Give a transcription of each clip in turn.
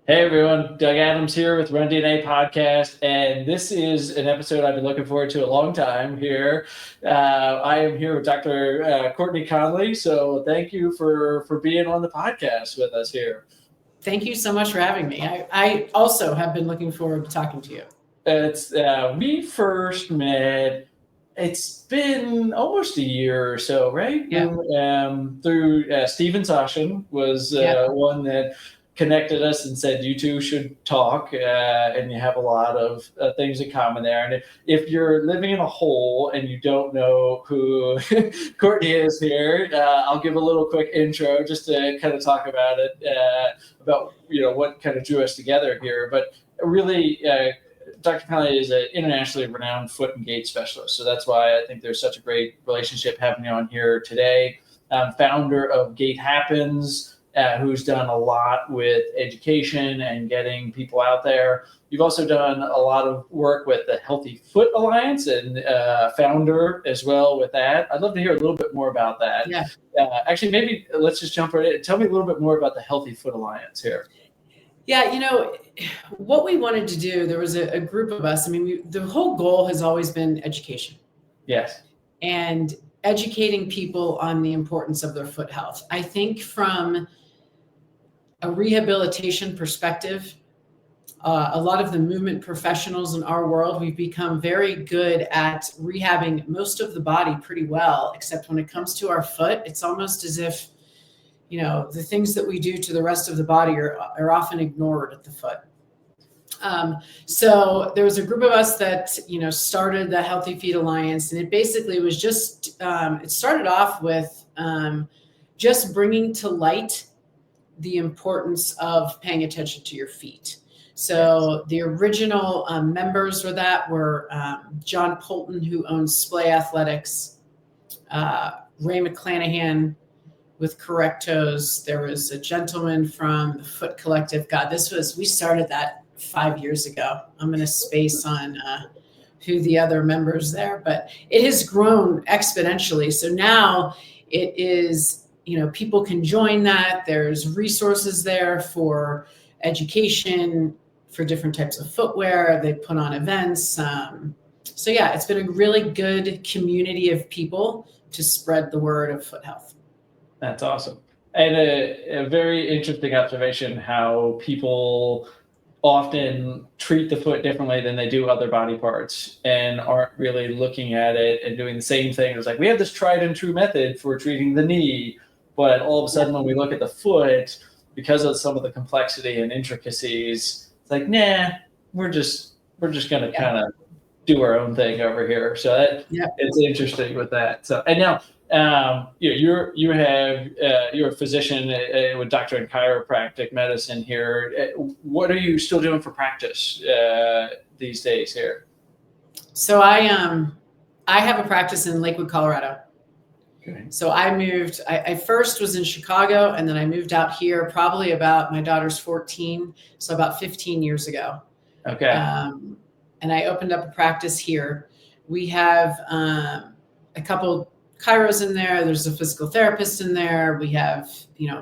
Hey everyone, Doug Adams here with RunDNA Podcast, and this is an episode I've been looking forward to a long time here. I am here with Dr. Courtney Conley, so thank you for being on the podcast with us here. Thank you so much for having me. I also have been looking forward to talking to you. We first met, it's been almost a year or so, right? Yeah. Through Steven Sashin was one that connected us and said you two should talk, and you have a lot of things in common there. And if you're living in a hole and you don't know who Courtney is here, I'll give a little quick intro just to kind of talk about it, about what kind of drew us together here. But really, Dr. Conley is an internationally renowned foot and gait specialist, so that's why I think there's such a great relationship happening on here today. Founder of Gait Happens, who's done a lot with education and getting people out there. You've also done a lot of work with the Healthy Foot Alliance and founder as well with that. I'd love to hear a little bit more about that. Yeah. Actually, maybe let's just jump right in. Tell me a little bit more about the Healthy Foot Alliance here. Yeah, what we wanted to do, there was a group of us. I mean, the whole goal has always been education. Yes. And educating people on the importance of their foot health. I think from a rehabilitation perspective, a lot of the movement professionals in our world, we've become very good at rehabbing most of the body pretty well, except when it comes to our foot, it's almost as if, the things that we do to the rest of the body are often ignored at the foot. So there was a group of us that, started the Healthy Feet Alliance, and it basically was just, it started off with just bringing to light the importance of paying attention to your feet. So the original members were John Polton, who owns Splay Athletics, Ray McClanahan with Correct Toes. There was a gentleman from the Foot Collective. God, we started that 5 years ago. I'm going to space on who the other members there, but it has grown exponentially. So now it is, people can join that. There's resources there for education, for different types of footwear. They put on events. So yeah, it's been a really good community of people to spread the word of foot health. That's awesome. And a very interesting observation how people often treat the foot differently than they do other body parts and aren't really looking at it and doing the same thing. It's like, we have this tried and true method for treating the knee, but all of a sudden when we look at the foot, because of some of the complexity and intricacies, it's like, nah, we're just going to kind of do our own thing over here. So it's interesting with that. So, and now, you're a physician with doctorate in chiropractic medicine here. What are you still doing for practice these days here? So I have a practice in Lakewood, Colorado. Okay. So I moved. I first was in Chicago, and then I moved out here probably about, my daughter's 14, so about 15 years ago. Okay. And I opened up a practice here. We have a couple chiros in there. There's a physical therapist in there. We have,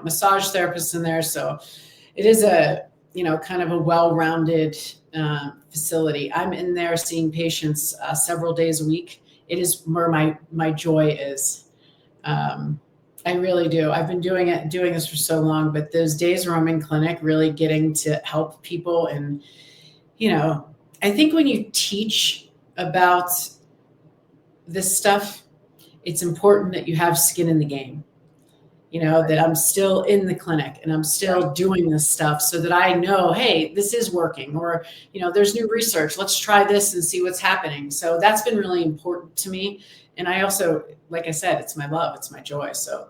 massage therapists in there. So it is a, kind of a well-rounded facility. I'm in there seeing patients several days a week. It is where my joy is. I really do. I've been doing this for so long, but those days where I'm in clinic, really getting to help people. And, I think when you teach about this stuff, it's important that you have skin in the game, that I'm still in the clinic and I'm still doing this stuff so that I know, hey, this is working, or, there's new research. Let's try this and see what's happening. So that's been really important to me. And I also, like I said, it's my love, it's my joy. So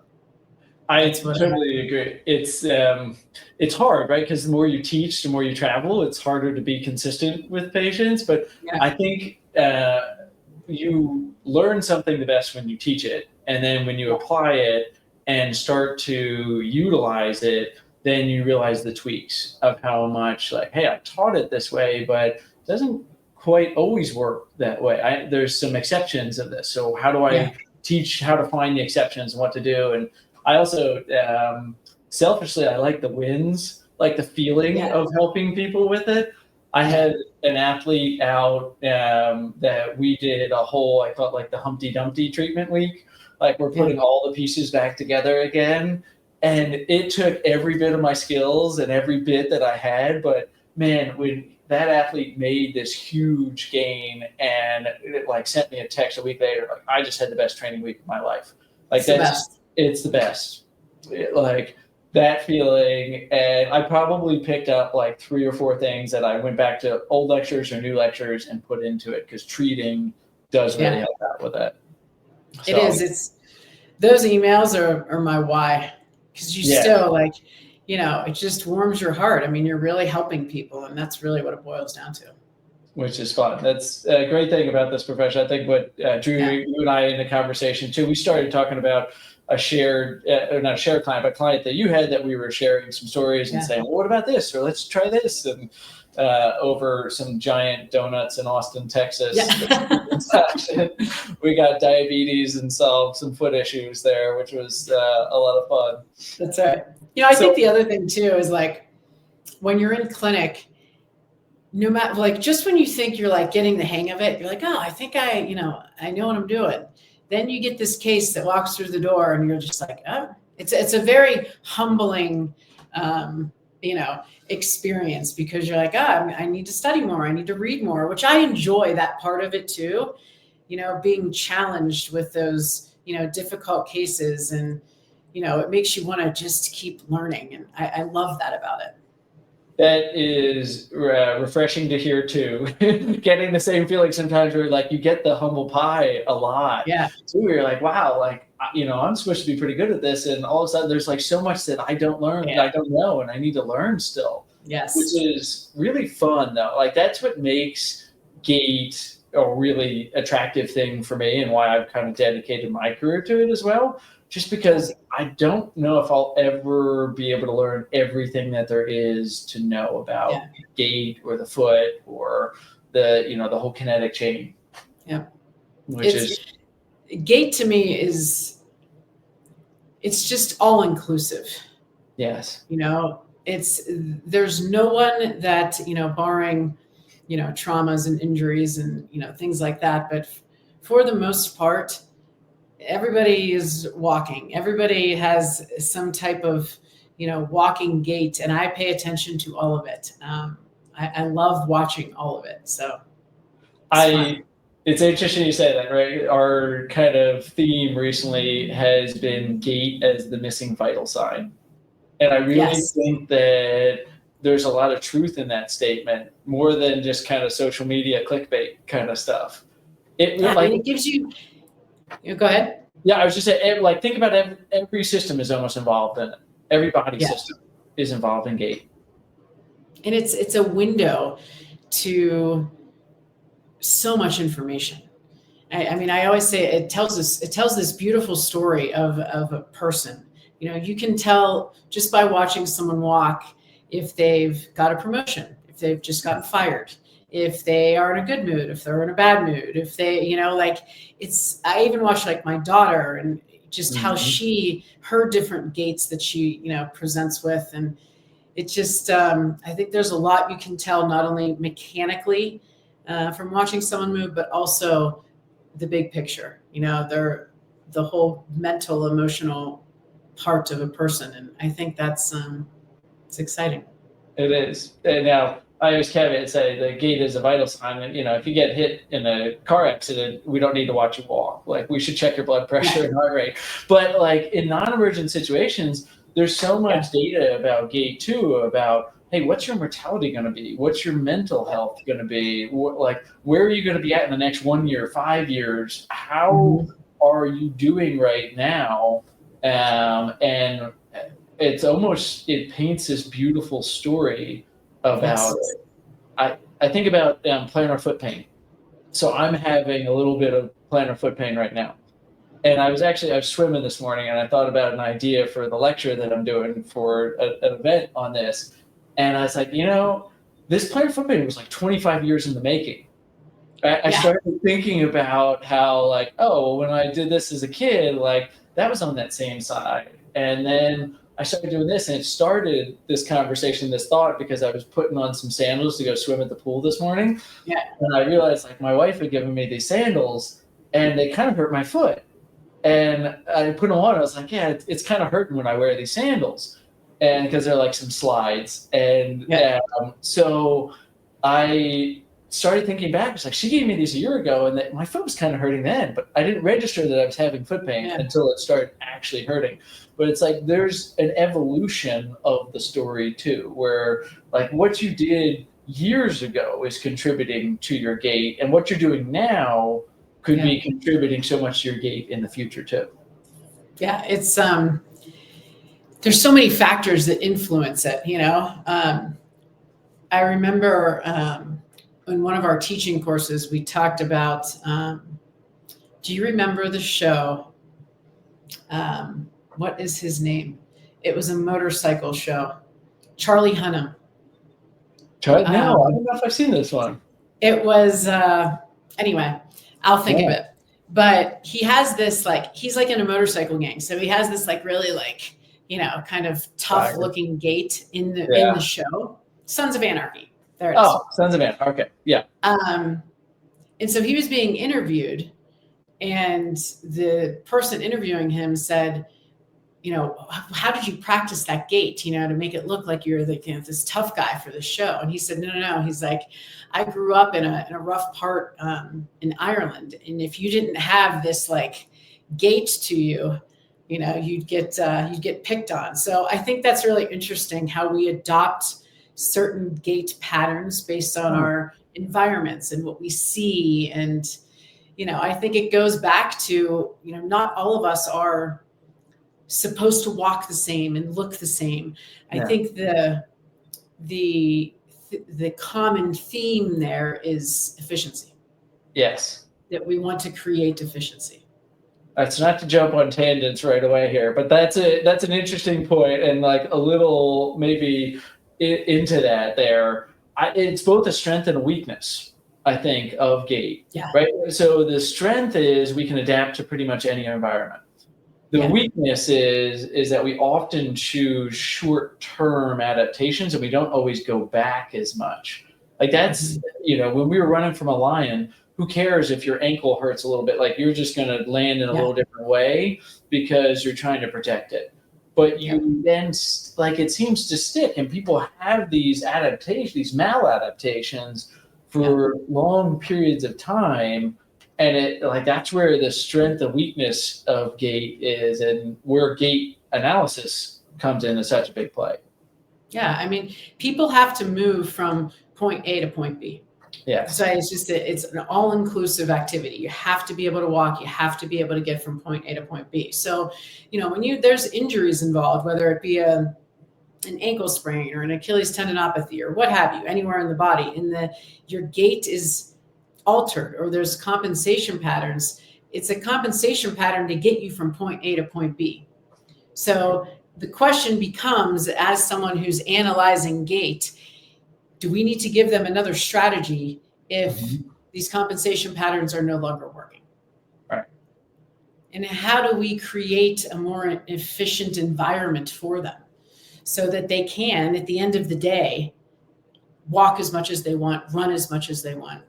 I totally agree. It's hard, right? Because the more you teach, the more you travel, it's harder to be consistent with patients. But I think you learn something the best when you teach it. And then when you apply it and start to utilize it, then you realize the tweaks of how much, like, hey, I taught it this way, but it doesn't quite always work that way. There's some exceptions of this. So how do I teach how to find the exceptions and what to do? And I also, selfishly, I like the wins like the feeling of helping people with it. I had an athlete out that we did a whole, I thought like the Humpty Dumpty treatment week. Like we're putting all the pieces back together again. And it took every bit of my skills and every bit that I had. But man, when that athlete made this huge gain and it like sent me a text a week later, like I just had the best training week of my life. Like it's the best. Like that feeling. And I probably picked up like 3 or 4 things that I went back to old lectures or new lectures and put into it, because treating does really help out with that. So, it is. It's those emails are my why, because you still like, you know, it just warms your heart. I mean, you're really helping people, and that's really what it boils down to. Which is fun. That's a great thing about this profession. I think what Drew, you and I in the conversation too, we started talking about a shared, not a shared client, but client that you had that we were sharing some stories and saying, well, what about this? Or let's try this. And over some giant donuts in Austin, Texas. We got diabetes and solved some foot issues there, which was a lot of fun. That's right. You know, I think the other thing too is like when you're in clinic, no matter like just when you think you're like getting the hang of it, you're like, oh, I think I know what I'm doing. Then you get this case that walks through the door and you're just like, oh, it's a very humbling, experience, because you're like, I need to study more. I need to read more, which I enjoy that part of it too. You know, being challenged with those, difficult cases, and, it makes you want to just keep learning. And I love that about it. That is refreshing to hear too. Getting the same feeling sometimes where like you get the humble pie a lot. Yeah. So you're like, wow, like, I'm supposed to be pretty good at this. And all of a sudden there's like so much that I don't learn, that I don't know, and I need to learn still. Yes. Which is really fun though. Like that's what makes Gait a really attractive thing for me, and why I've kind of dedicated my career to it as well. Just because I don't know if I'll ever be able to learn everything that there is to know about gait or the foot or the whole kinetic chain. Yeah. Which gait to me it's just all inclusive. Yes. There's no one that, barring, traumas and injuries and, things like that. But for the most part, everybody is walking. Everybody has some type of, walking gait, and I pay attention to all of it. I love watching all of it. So it's interesting you say that, right? Our kind of theme recently has been gait as the missing vital sign. And I really think that there's a lot of truth in that statement, more than just kind of social media clickbait kind of stuff. It gives you, go ahead. Yeah, I was just saying, like, think about every system is almost involved in it. Every body system is involved in gait. And it's a window to so much information. I mean, I always say it tells this beautiful story of a person. You can tell just by watching someone walk if they've got a promotion, if they've just gotten fired, if they are in a good mood, if they're in a bad mood, if they, I even watch like my daughter and just how her different gaits that she, presents with. And it just, I think there's a lot you can tell, not only mechanically from watching someone move, but also the big picture, the whole mental, emotional part of a person. And I think that's, it's exciting. It is. And now I always caveat and say the gait is a vital sign. And, if you get hit in a car accident, we don't need to watch you walk. Like, we should check your blood pressure and heart rate. But like in non-emergent situations, there's so much data about gait too, about, hey, what's your mortality going to be? What's your mental health going to be? Where are you going to be at in the next 1 year, 5 years? How are you doing right now? And it paints this beautiful story about it. I think about plantar foot pain. So I'm having a little bit of plantar foot pain right now. And I was swimming this morning, and I thought about an idea for the lecture that I'm doing for an event on this. And I was like, this plantar foot pain was like 25 years in the making. I started thinking about how like, when I did this as a kid, like that was on that same side. And then I started doing this, and it started this conversation, this thought, because I was putting on some sandals to go swim at the pool this morning. Yeah. And I realized like my wife had given me these sandals and they kind of hurt my foot. And I put them on. I was like, yeah, it's kind of hurting when I wear these sandals. And because they're like some slides. And so I started thinking back. It's like, she gave me these a year ago, and that my foot was kind of hurting then, but I didn't register that I was having foot pain until it started actually hurting. But it's like there's an evolution of the story too, where like what you did years ago is contributing to your gait, and what you're doing now could be contributing so much to your gait in the future too. Yeah, it's there's so many factors that influence it, you know. I remember in one of our teaching courses, we talked about, do you remember the show? What is his name? It was a motorcycle show. Charlie Hunnam. No, I don't know if I've seen this one. It was, anyway, I'll think of it. But he has this, like, he's like in a motorcycle gang. So he has this like really like, you know, kind of tough looking gait in the show. Sons of Anarchy. There it is. Oh, Sons of Anarchy. Okay. Yeah. And so he was being interviewed, and the person interviewing him said, you know, how did you practice that gait, you know, to make it look like you're the, you know, this tough guy for the show? And he said, no. He's like, I grew up in a rough part in Ireland. And if you didn't have this like gait to you, you know, you'd get picked on. So I think that's really interesting how we adopt certain gait patterns based on our environments and what we see. And, you know, I think it goes back to, you know, not all of us are supposed to walk the same and look the same. I think the common theme there is efficiency. Yes. That we want to create efficiency. It's not to jump on tangents right away here, but that's an interesting point, and like a little maybe into that there. It's both a strength and a weakness, I think, of gait. Yeah. Right. So the strength is we can adapt to pretty much any environment. The weakness is that we often choose short-term adaptations, and we don't always go back as much. Like that's, you know, when we were running from a lion, who cares if your ankle hurts a little bit? Like you're just going to land in a little different way because you're trying to protect it. But you then, like, it seems to stick, and people have these adaptations, these maladaptations for long periods of time. And it like that's where the strength and weakness of gait is, and where gait analysis comes into such a big play. Yeah, I mean, people have to move from point A to point B. Yeah. So it's an all-inclusive activity. You have to be able to walk. You have to be able to get from point A to point B. So, you know, when there's injuries involved, whether it be an ankle sprain or an Achilles tendinopathy or what have you, anywhere in the body, your gait is altered, or there's compensation patterns. It's a compensation pattern to get you from point A to point B. So the question becomes, as someone who's analyzing gait, do we need to give them another strategy if these compensation patterns are no longer working? Right. And how do we create a more efficient environment for them so that they can, at the end of the day, walk as much as they want, run as much as they want?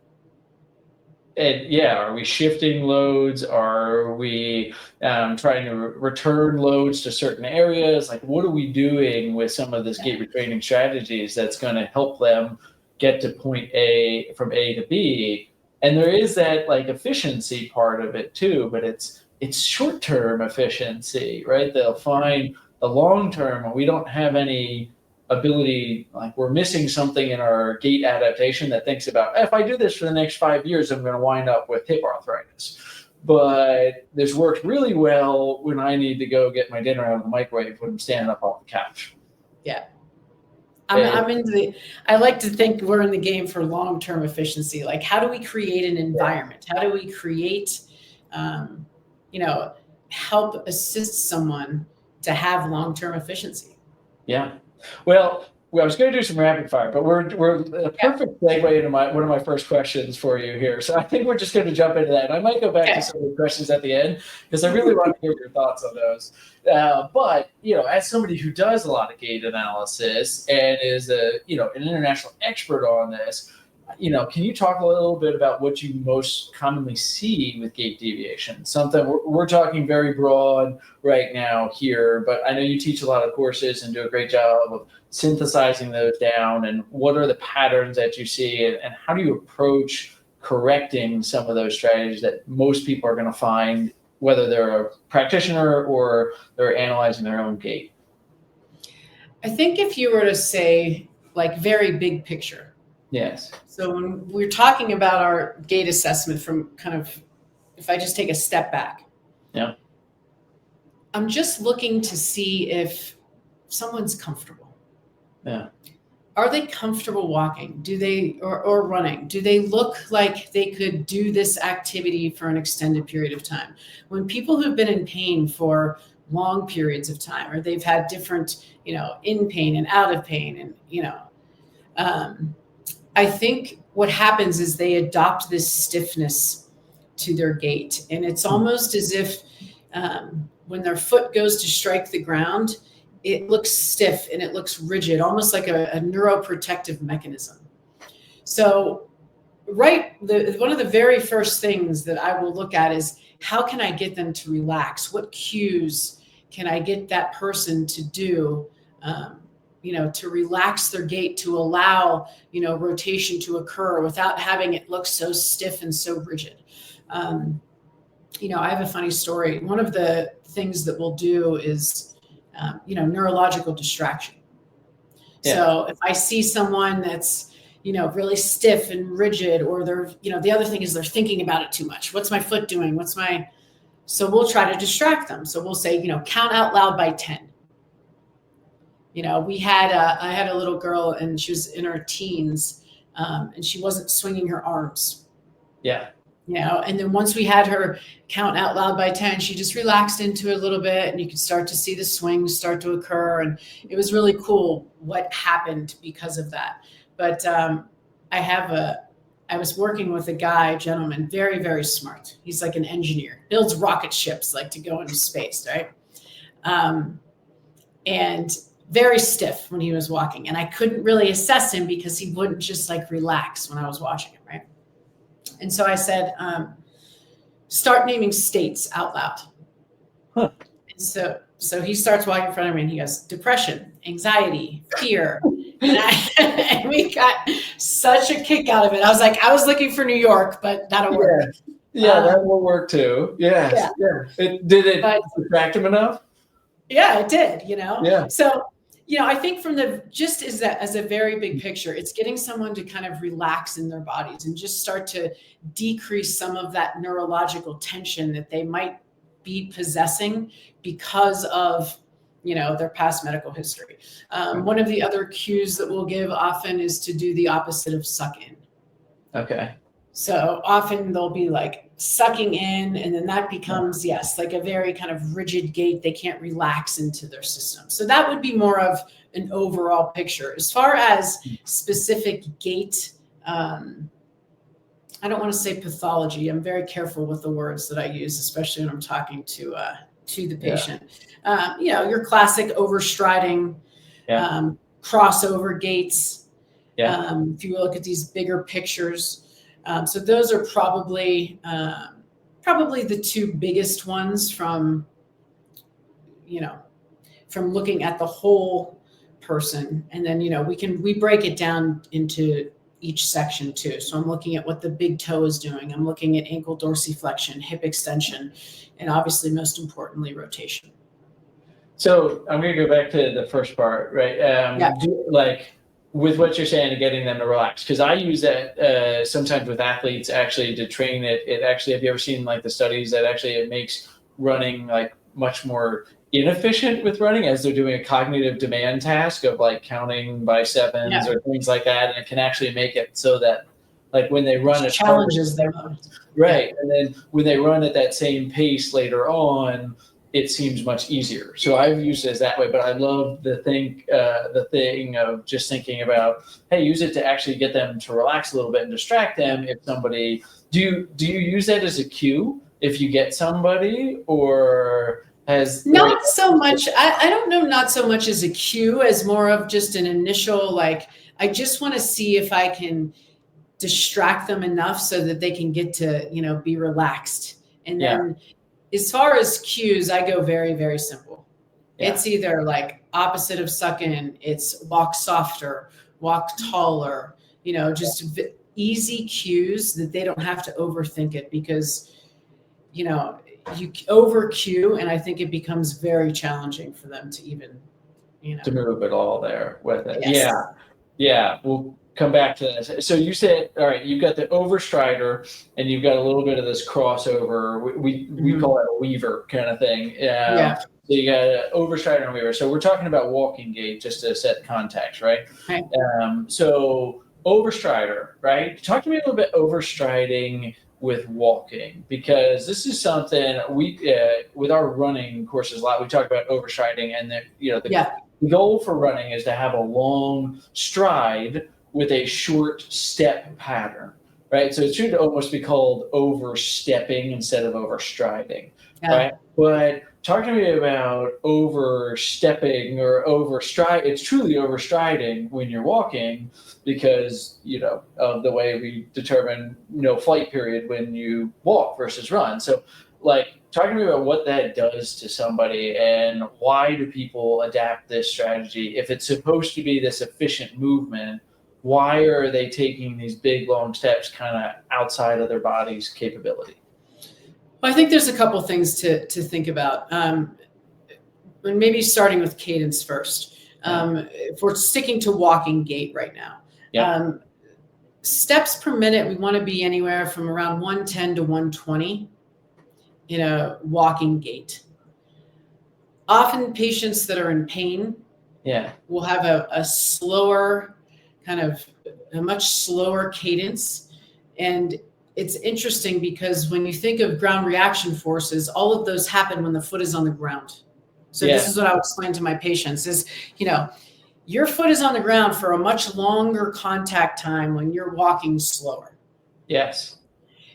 And are we shifting loads? Are we trying to return loads to certain areas? Like, what are we doing with some of this gait retraining strategies that's going to help them get to point A from A to B? And there is that like efficiency part of it too, but it's short-term efficiency, right? They'll find the long-term, and we don't have any ability, like we're missing something in our gait adaptation that thinks about, if I do this for the next 5 years, I'm going to wind up with hip arthritis. But this works really well when I need to go get my dinner out of the microwave when I'm standing up off the couch. Yeah. I like to think we're in the game for long-term efficiency. Like, how do we create an environment? How do we create, help assist someone to have long-term efficiency? Yeah. Well, I was going to do some rapid fire, but we're a perfect segue into one of my first questions for you here. So I think we're just going to jump into that. And I might go back to some of the questions at the end because I really want to hear your thoughts on those. But as somebody who does a lot of gait analysis and is an international expert on this, can you talk a little bit about what you most commonly see with gait deviation? Something we're talking very broad right now here, but I know you teach a lot of courses and do a great job of synthesizing those down. And what are the patterns that you see, and how do you approach correcting some of those strategies that most people are going to find, whether they're a practitioner or they're analyzing their own gait? I think if you were to say like very big picture. Yes. So when we're talking about our gait assessment from kind of, if I just take a step back. Yeah. I'm just looking to see if someone's comfortable. Yeah. Are they comfortable walking? Do they, or running? Do they look like they could do this activity for an extended period of time? When people who've been in pain for long periods of time, or they've had different, in pain and out of pain, and, I think what happens is they adopt this stiffness to their gait. And it's almost as if when their foot goes to strike the ground, it looks stiff and it looks rigid, almost like a neuroprotective mechanism. So one of the very first things that I will look at is, how can I get them to relax? What cues can I get that person to do, to relax their gait, to allow, rotation to occur without having it look so stiff and so rigid. I have a funny story. One of the things that we'll do is, neurological distraction. Yeah. So if I see someone that's, really stiff and rigid, or they're, the other thing is they're thinking about it too much. What's my foot doing? So we'll try to distract them. So we'll say, count out loud by 10. I had a little girl and she was in her teens, and she wasn't swinging her arms. Yeah. And then once we had her count out loud by 10, she just relaxed into it a little bit, and you could start to see the swings start to occur. And it was really cool what happened because of that. But I was working with a gentleman, very, very smart. He's like an engineer, builds rocket ships like to go into space, right? And very stiff when he was walking. And I couldn't really assess him because he wouldn't just like relax when I was watching him, right? And so I said, start naming states out loud. Huh. And so he starts walking in front of me and he goes, depression, anxiety, fear. And we got such a kick out of it. I was looking for New York, but that'll work. Yeah, that will work too. Yes. Yeah. Did it distract him enough? Yeah, it did, Yeah. So, I think as a very big picture, it's getting someone to kind of relax in their bodies and just start to decrease some of that neurological tension that they might be possessing because of, their past medical history. One of the other cues that we'll give often is to do the opposite of suck in. Okay. So often they'll be like sucking in, and then that becomes, like a very kind of rigid gait. They can't relax into their system. So that would be more of an overall picture. As far as specific gait, I don't want to say pathology. I'm very careful with the words that I use, especially when I'm talking to the patient. Your classic overstriding, crossover gaits. Yeah. If you look at these bigger pictures. So those are probably the two biggest ones from looking at the whole person. And then, we break it down into each section too. So I'm looking at what the big toe is doing. I'm looking at ankle dorsiflexion, hip extension, and obviously most importantly, rotation. So I'm going to go back to the first part, right? With what you're saying and getting them to relax, because I use that sometimes with athletes actually to train it. It actually, have you ever seen like the studies that actually it makes running like much more inefficient with running as they're doing a cognitive demand task of like counting by sevens or things like that, and it can actually make it so that like when they run, it challenges them. Right, and then when they run at that same pace later on, it seems much easier. So I've used it as that way, but I love the thing of just thinking about, hey, use it to actually get them to relax a little bit and distract them. If somebody, do you use that as a cue if you get somebody, or not so much? I don't know, not so much as a cue as more of just an initial, like, I just want to see if I can distract them enough so that they can get to, be relaxed. And then as far as cues, I go very, very simple. Yeah. It's either like opposite of suck in, it's walk softer, walk taller, just easy cues that they don't have to overthink it, because, you over cue, and I think it becomes very challenging for them to even, to move it all there with it. Yes. Yeah. We'll come back to this. So you said, all right, you've got the overstrider and you've got a little bit of this crossover. We call it a weaver kind of thing. So you got an overstrider and a weaver. So we're talking about walking gait, just to set context, right? Right. So overstrider, right? Talk to me a little bit overstriding with walking, because this is something we with our running courses a lot, we talk about overstriding, and the goal for running is to have a long stride with a short step pattern, right? So it should almost be called overstepping instead of overstriding, right? But talk to me about overstepping or overstride. It's truly overstriding when you're walking, because, of the way we determine, flight period when you walk versus run. So, talk to me about what that does to somebody, and why do people adapt this strategy? If it's supposed to be this efficient movement, why are they taking these big, long steps kind of outside of their body's capability? Well, I think there's a couple things to think about. Maybe starting with cadence first. If we're sticking to walking gait right now, steps per minute, we want to be anywhere from around 110 to 120 in a walking gait. Often patients that are in pain will have a slower, a much slower cadence. And it's interesting because when you think of ground reaction forces, all of those happen when the foot is on the ground. So this is what I would explain to my patients is, your foot is on the ground for a much longer contact time when you're walking slower. Yes.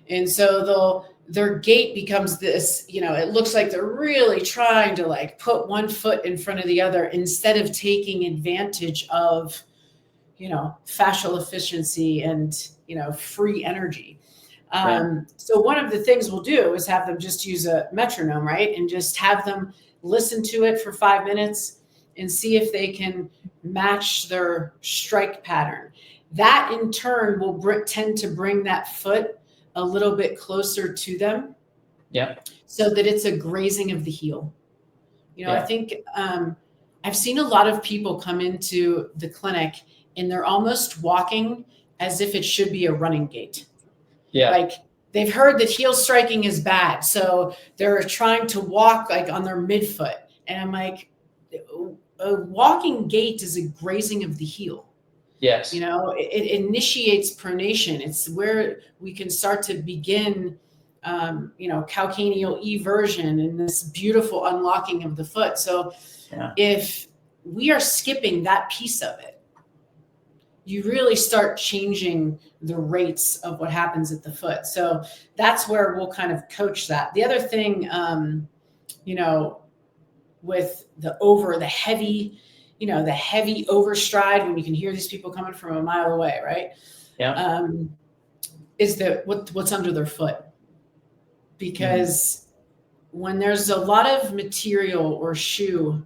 And so their gait becomes this, it looks like they're really trying to put one foot in front of the other instead of taking advantage of, fascial efficiency and, free energy. So one of the things we'll do is have them just use a metronome, right? And just have them listen to it for 5 minutes and see if they can match their strike pattern. That in turn will tend to bring that foot a little bit closer to them. Yeah. So that it's a grazing of the heel. I think I've seen a lot of people come into the clinic and they're almost walking as if it should be a running gait. Yeah. They've heard that heel striking is bad. So they're trying to walk on their midfoot. And I'm like, a walking gait is a grazing of the heel. Yes. It initiates pronation. It's where we can start to begin, calcaneal eversion and this beautiful unlocking of the foot. So if we are skipping that piece of it, you really start changing the rates of what happens at the foot. So that's where we'll kind of coach that. The other thing, with the heavy overstride, when you can hear these people coming from a mile away, right? Yeah. Is what's under their foot. Because when there's a lot of material or shoe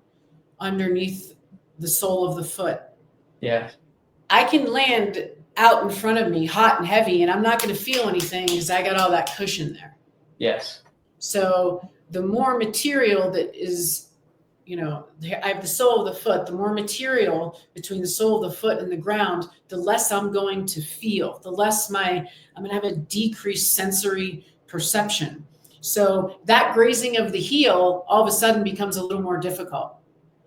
underneath the sole of the foot, I can land out in front of me hot and heavy, and I'm not going to feel anything because I got all that cushion there. Yes. So the more material that is, I have the sole of the foot, the more material between the sole of the foot and the ground, the less I'm going to feel, the less I'm going to have a decreased sensory perception. So that grazing of the heel all of a sudden becomes a little more difficult.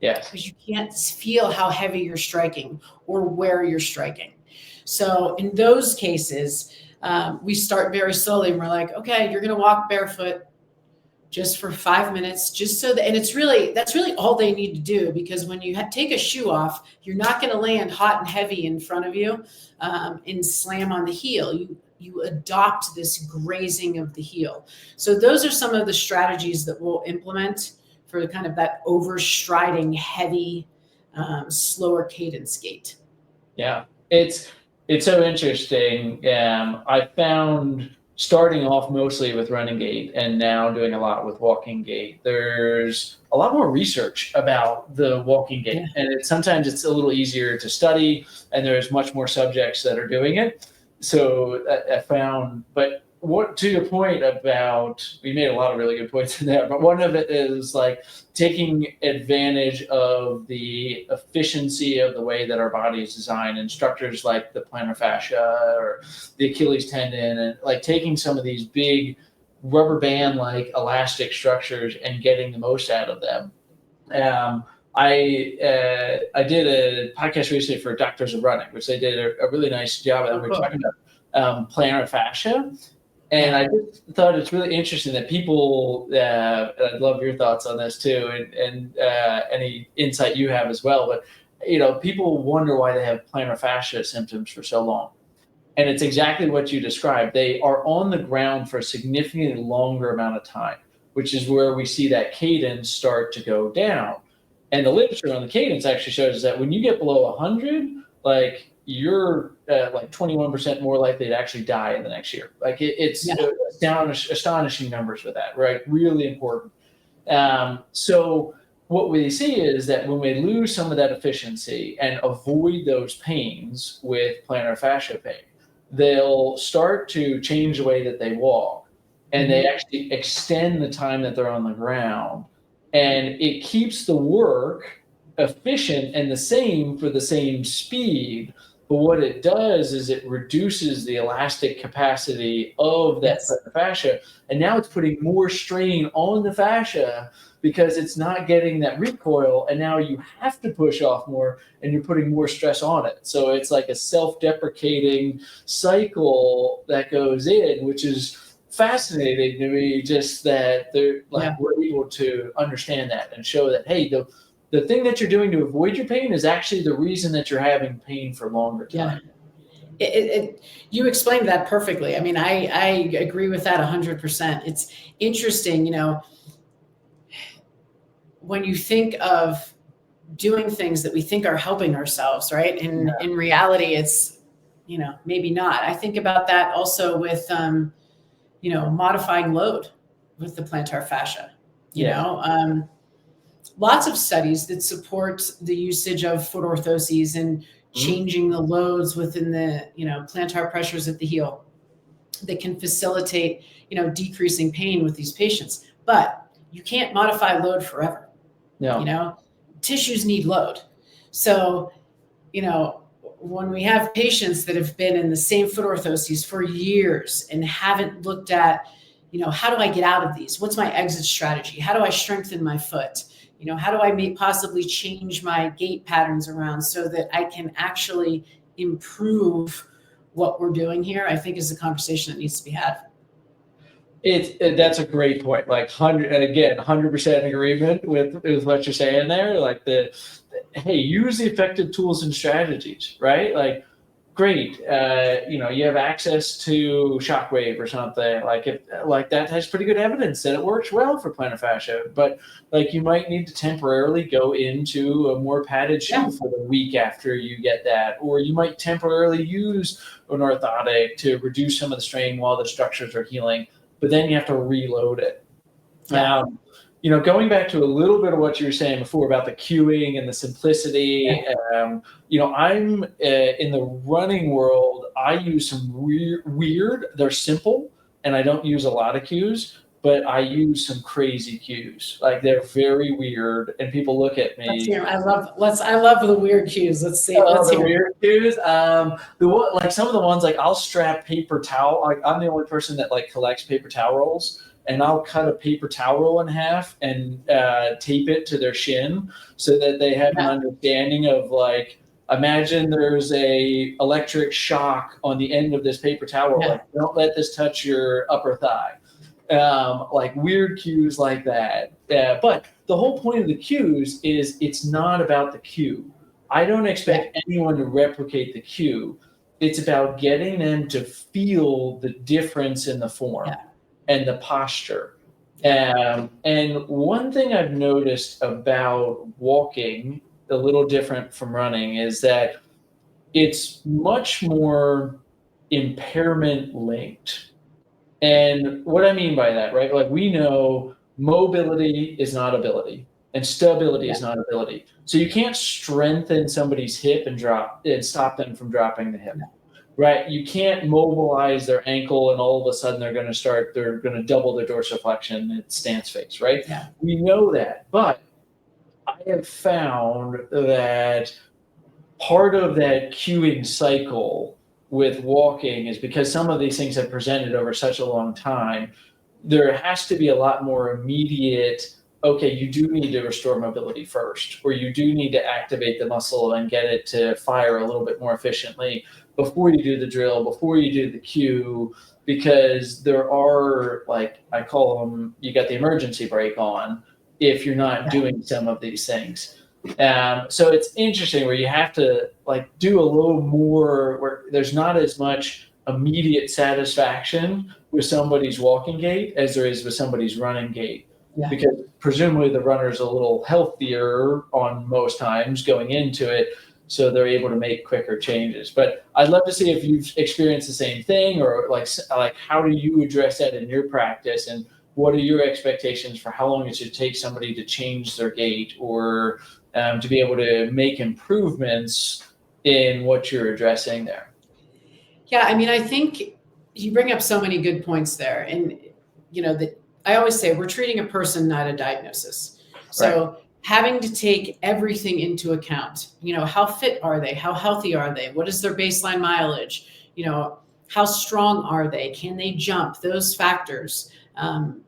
Yes. Because you can't feel how heavy you're striking or where you're striking. So in those cases, we start very slowly and we're like, okay, you're going to walk barefoot just for 5 minutes, just so that, and that's really all they need to do, because when you take a shoe off, you're not going to land hot and heavy in front of you and slam on the heel. You adopt this grazing of the heel. So those are some of the strategies that we'll implement for kind of that overstriding, heavy, slower cadence gait. Yeah, it's so interesting. I found, starting off mostly with running gait and now doing a lot with walking gait, there's a lot more research about the walking gait. Yeah. And sometimes it's a little easier to study, and there's much more subjects that are doing it. So I found, but what, to your point about, we made a lot of really good points in there, but one of it is like taking advantage of the efficiency of the way that our body is designed, and structures like the plantar fascia or the Achilles tendon, and like taking some of these big rubber band like elastic structures and getting the most out of them. I did a podcast recently for Doctors of Running, which they did a really nice job. And we're talking about plantar fascia. And I just thought it's really interesting that people, I'd love your thoughts on this too, and any insight you have as well. But, people wonder why they have plantar fascia symptoms for so long. And it's exactly what you described. They are on the ground for a significantly longer amount of time, which is where we see that cadence start to go down. And the literature on the cadence actually shows that when you get below 100, like, you're like 21% more likely to actually die in the next year. Like it's astonishing numbers for that, right? Really important. So what we see is that when we lose some of that efficiency and avoid those pains with plantar fascia pain, they'll start to change the way that they walk, and they actually extend the time that they're on the ground, and it keeps the work efficient and the same for the same speed. But what it does is it reduces the elastic capacity of that fascia. And now it's putting more strain on the fascia because it's not getting that recoil. And now you have to push off more, and you're putting more stress on it. So it's like a self-deprecating cycle that goes in, which is fascinating to me, just that they're like, we're able to understand that and show that, hey, the thing that you're doing to avoid your pain is actually the reason that you're having pain for longer time. Yeah. You explained that perfectly. I mean, I agree with that 100%. It's interesting, when you think of doing things that we think are helping ourselves, right? And in reality, it's, maybe not. I think about that also with, modifying load with the plantar fascia, lots of studies that support the usage of foot orthoses and changing the loads within the, plantar pressures at the heel that can facilitate, decreasing pain with these patients. But you can't modify load forever. No. Tissues need load. So, when we have patients that have been in the same foot orthoses for years and haven't looked at, how do I get out of these? What's my exit strategy? How do I strengthen my foot? How do I possibly change my gait patterns around so that I can actually improve what we're doing here? I think is a conversation that needs to be had. That's a great point. Like 100% agreement with what you're saying there. Like hey, use the effective tools and strategies, right? Like, great. You have access to shockwave or something like that has pretty good evidence that it works well for plantar fascia, but like you might need to temporarily go into a more padded shoe for the week after you get that, or you might temporarily use an orthotic to reduce some of the strain while the structures are healing, but then you have to reload it. Going back to a little bit of what you were saying before about the cueing and the simplicity, I'm in the running world, I use some weird, they're simple, and I don't use a lot of cues, but I use some crazy cues. Like, they're very weird, and people look at me. I love the weird cues. Let's see. Weird cues. Some of the ones, like, I'll strap paper towel. Like, I'm the only person that collects paper towel rolls. And I'll cut a paper towel roll in half and tape it to their shin so that they have an understanding of, imagine there's a electric shock on the end of this paper towel. Don't let this touch your upper thigh. like weird cues like that. But the whole point of the cues is it's not about the cue. I don't expect anyone to replicate the cue. It's about getting them to feel the difference in the form and the posture. And one thing I've noticed about walking, a little different from running, is that it's much more impairment linked. And what I mean by that, right? Like we know mobility is not ability and stability is not ability. So you can't strengthen somebody's hip and stop them from dropping the hip, right? You can't mobilize their ankle and all of a sudden they're going to double their dorsiflexion at stance phase, right? Yeah. We know that, but I have found that part of that cueing cycle with walking is because some of these things have presented over such a long time, there has to be a lot more immediate, okay, you do need to restore mobility first, or you do need to activate the muscle and get it to fire a little bit more efficiently before you do the drill, before you do the cue, because there are, like I call them, you got the emergency brake on if you're not doing some of these things. So it's interesting where you have to like do a little more, where there's not as much immediate satisfaction with somebody's walking gait as there is with somebody's running gait, because presumably the runner's a little healthier on most times going into it, so they're able to make quicker changes. But I'd love to see if you've experienced the same thing, or like how do you address that in your practice, and what are your expectations for how long it should take somebody to change their gait or to be able to make improvements in what you're addressing there? Yeah, I mean, I think you bring up so many good points there. And, I always say we're treating a person, not a diagnosis. So having to take everything into account, how fit are they? How healthy are they? What is their baseline mileage? How strong are they? Can they jump? Those factors. And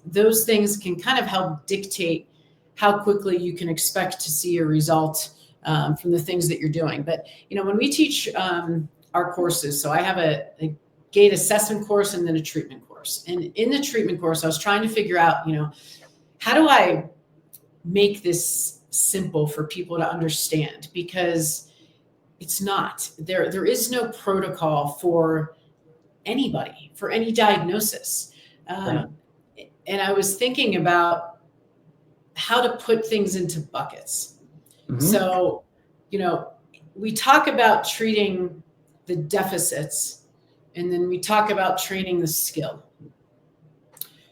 those things can kind of help dictate how quickly you can expect to see a result from the things that you're doing. But, when we teach our courses, so I have a gait assessment course and then a treatment course. And in the treatment course, I was trying to figure out, how do I make this simple for people to understand? Because it's not. There is no protocol for anybody, for any diagnosis. And I was thinking about how to put things into buckets. Mm-hmm. So, we talk about treating the deficits, and then we talk about training the skill.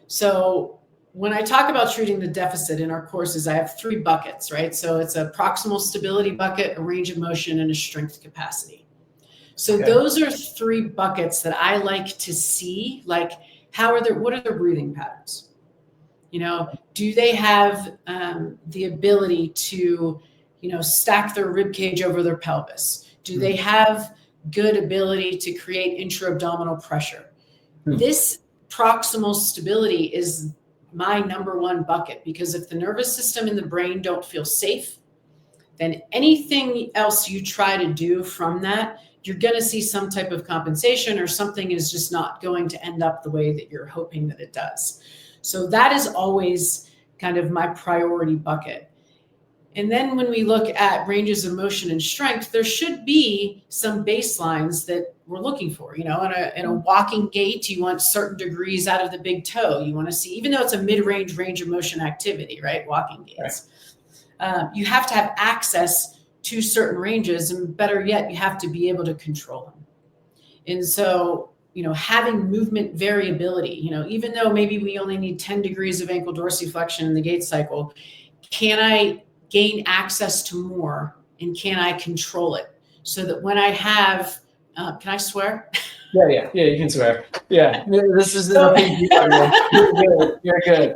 So when I talk about treating the deficit in our courses, I have 3 buckets, right? So it's a proximal stability bucket, a range of motion, and a strength capacity. So those are 3 buckets that I like to see, like what are their breathing patterns? Do they have the ability to, stack their rib cage over their pelvis? Do they have good ability to create intra-abdominal pressure? This proximal stability is my number 1 bucket, because if the nervous system and the brain don't feel safe, then anything else you try to do from that, you're going to see some type of compensation, or something is just not going to end up the way that you're hoping that it does. So that is always kind of my priority bucket. And then when we look at ranges of motion and strength, there should be some baselines that we're looking for. In a walking gait, you want certain degrees out of the big toe. You want to see, even though it's a mid-range range of motion activity, right? Walking gaits. You have to have access to certain ranges, and better yet, you have to be able to control them. And so, having movement variability, even though maybe we only need 10 degrees of ankle dorsiflexion in the gait cycle, can I gain access to more, and can I control it so that when I have, can I swear? Yeah, you can swear. Yeah, this is you're good.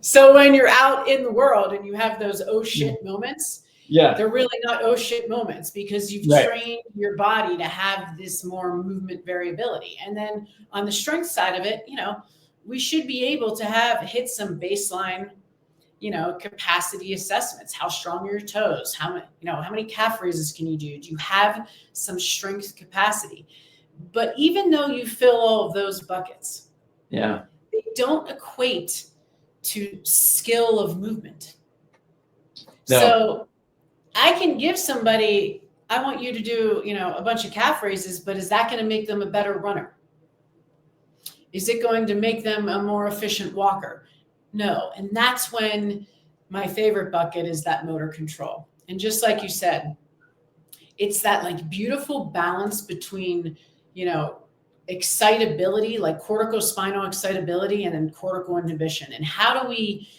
So when you're out in the world and you have those oh shit moments, they're really not oh shit moments, because you've trained your body to have this more movement variability. And then on the strength side of it, we should be able to hit some baseline, capacity assessments. How strong are your toes? How many calf raises can you do? Do you have some strength capacity? But even though you fill all of those buckets, Yeah. They don't equate to skill of movement. No. So I can give somebody, I want you to do, a bunch of calf raises, but is that going to make them a better runner? Is it going to make them a more efficient walker? No. And that's when my favorite bucket is that motor control. And just like you said, it's that like beautiful balance between, excitability, like corticospinal excitability, and then cortical inhibition. And how do we,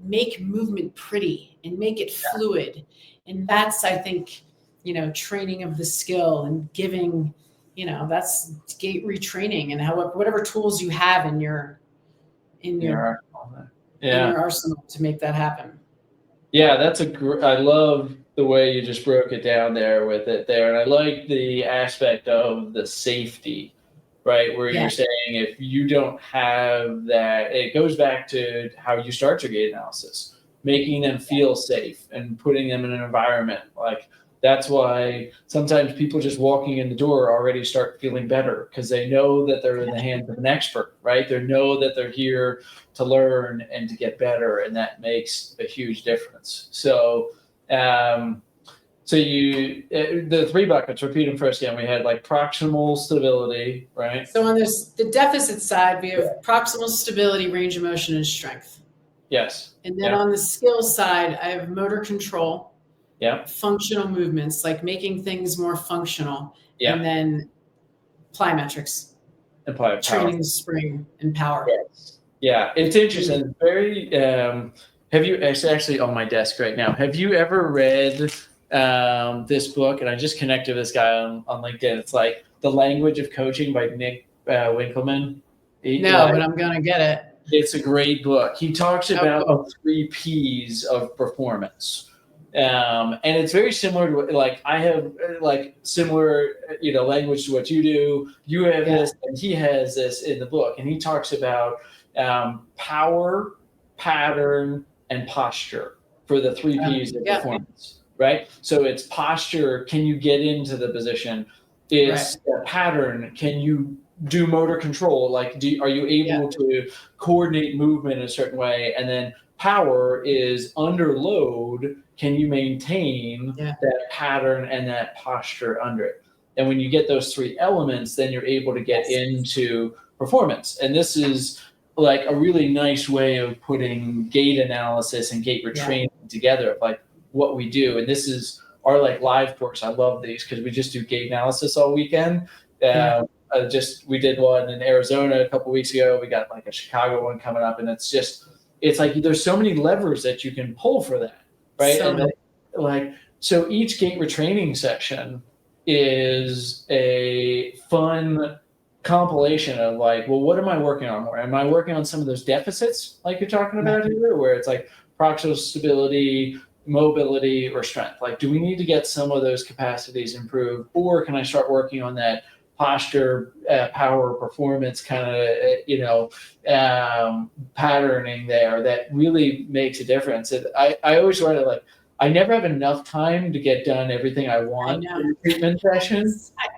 make movement pretty and make it fluid? And that's, I think, training of the skill and giving, that's gait retraining, and whatever tools you have in your arsenal to make that happen. Yeah, I love the way you just broke it down there with it there. And I like the aspect of the safety, right? Where you're saying if you don't have that, it goes back to how you start your gait analysis, making them feel safe and putting them in an environment. Like, that's why sometimes people just walking in the door already start feeling better, because they know that they're in the hands of an expert, right? They know that they're here to learn and to get better, and that makes a huge difference. So, the 3 buckets, repeat them first again. We had like proximal stability, right? So on the deficit side, we have proximal stability, range of motion, and strength. Yes. And then on the skill side, I have motor control. Yeah. Functional movements, like making things more functional. Yeah. And then plyometrics. And power. Training the spring and power. Yes. Yeah. It's interesting. Very, it's actually on my desk right now. Have you ever read this book? And I just connected with this guy on LinkedIn. It's like The Language of Coaching by Nick Winkelman. No, but I'm going to get it. It's a great book. He talks about the 3 Ps of performance. And it's very similar to, like, I have similar, language to what you do. You have this, and he has this in the book. And he talks about power, pattern, and posture for the 3 Ps of performance, right? So it's posture. Can you get into the position? It's pattern. Can you do motor control? Like, are you able to coordinate movement in a certain way? And then power is under load. Can you maintain that pattern and that posture under it? And when you get those 3 elements, then you're able to get into performance. And this is like a really nice way of putting gait analysis and gait retraining together, like what we do. And this is our like live course. I love these because we just do gait analysis all weekend. We did one in Arizona a couple weeks ago. We got like a Chicago one coming up, and it's like there's so many levers that you can pull for that, right? So each gait retraining section is a fun compilation of like, well, what am I working on more? Am I working on some of those deficits like you're talking about here, where it's like proximal stability, mobility, or strength? Like, do we need to get some of those capacities improved, or can I start working on that posture, power, performance kind of, patterning there that really makes a difference? And I always write it like, I never have enough time to get done everything I want in a treatment session.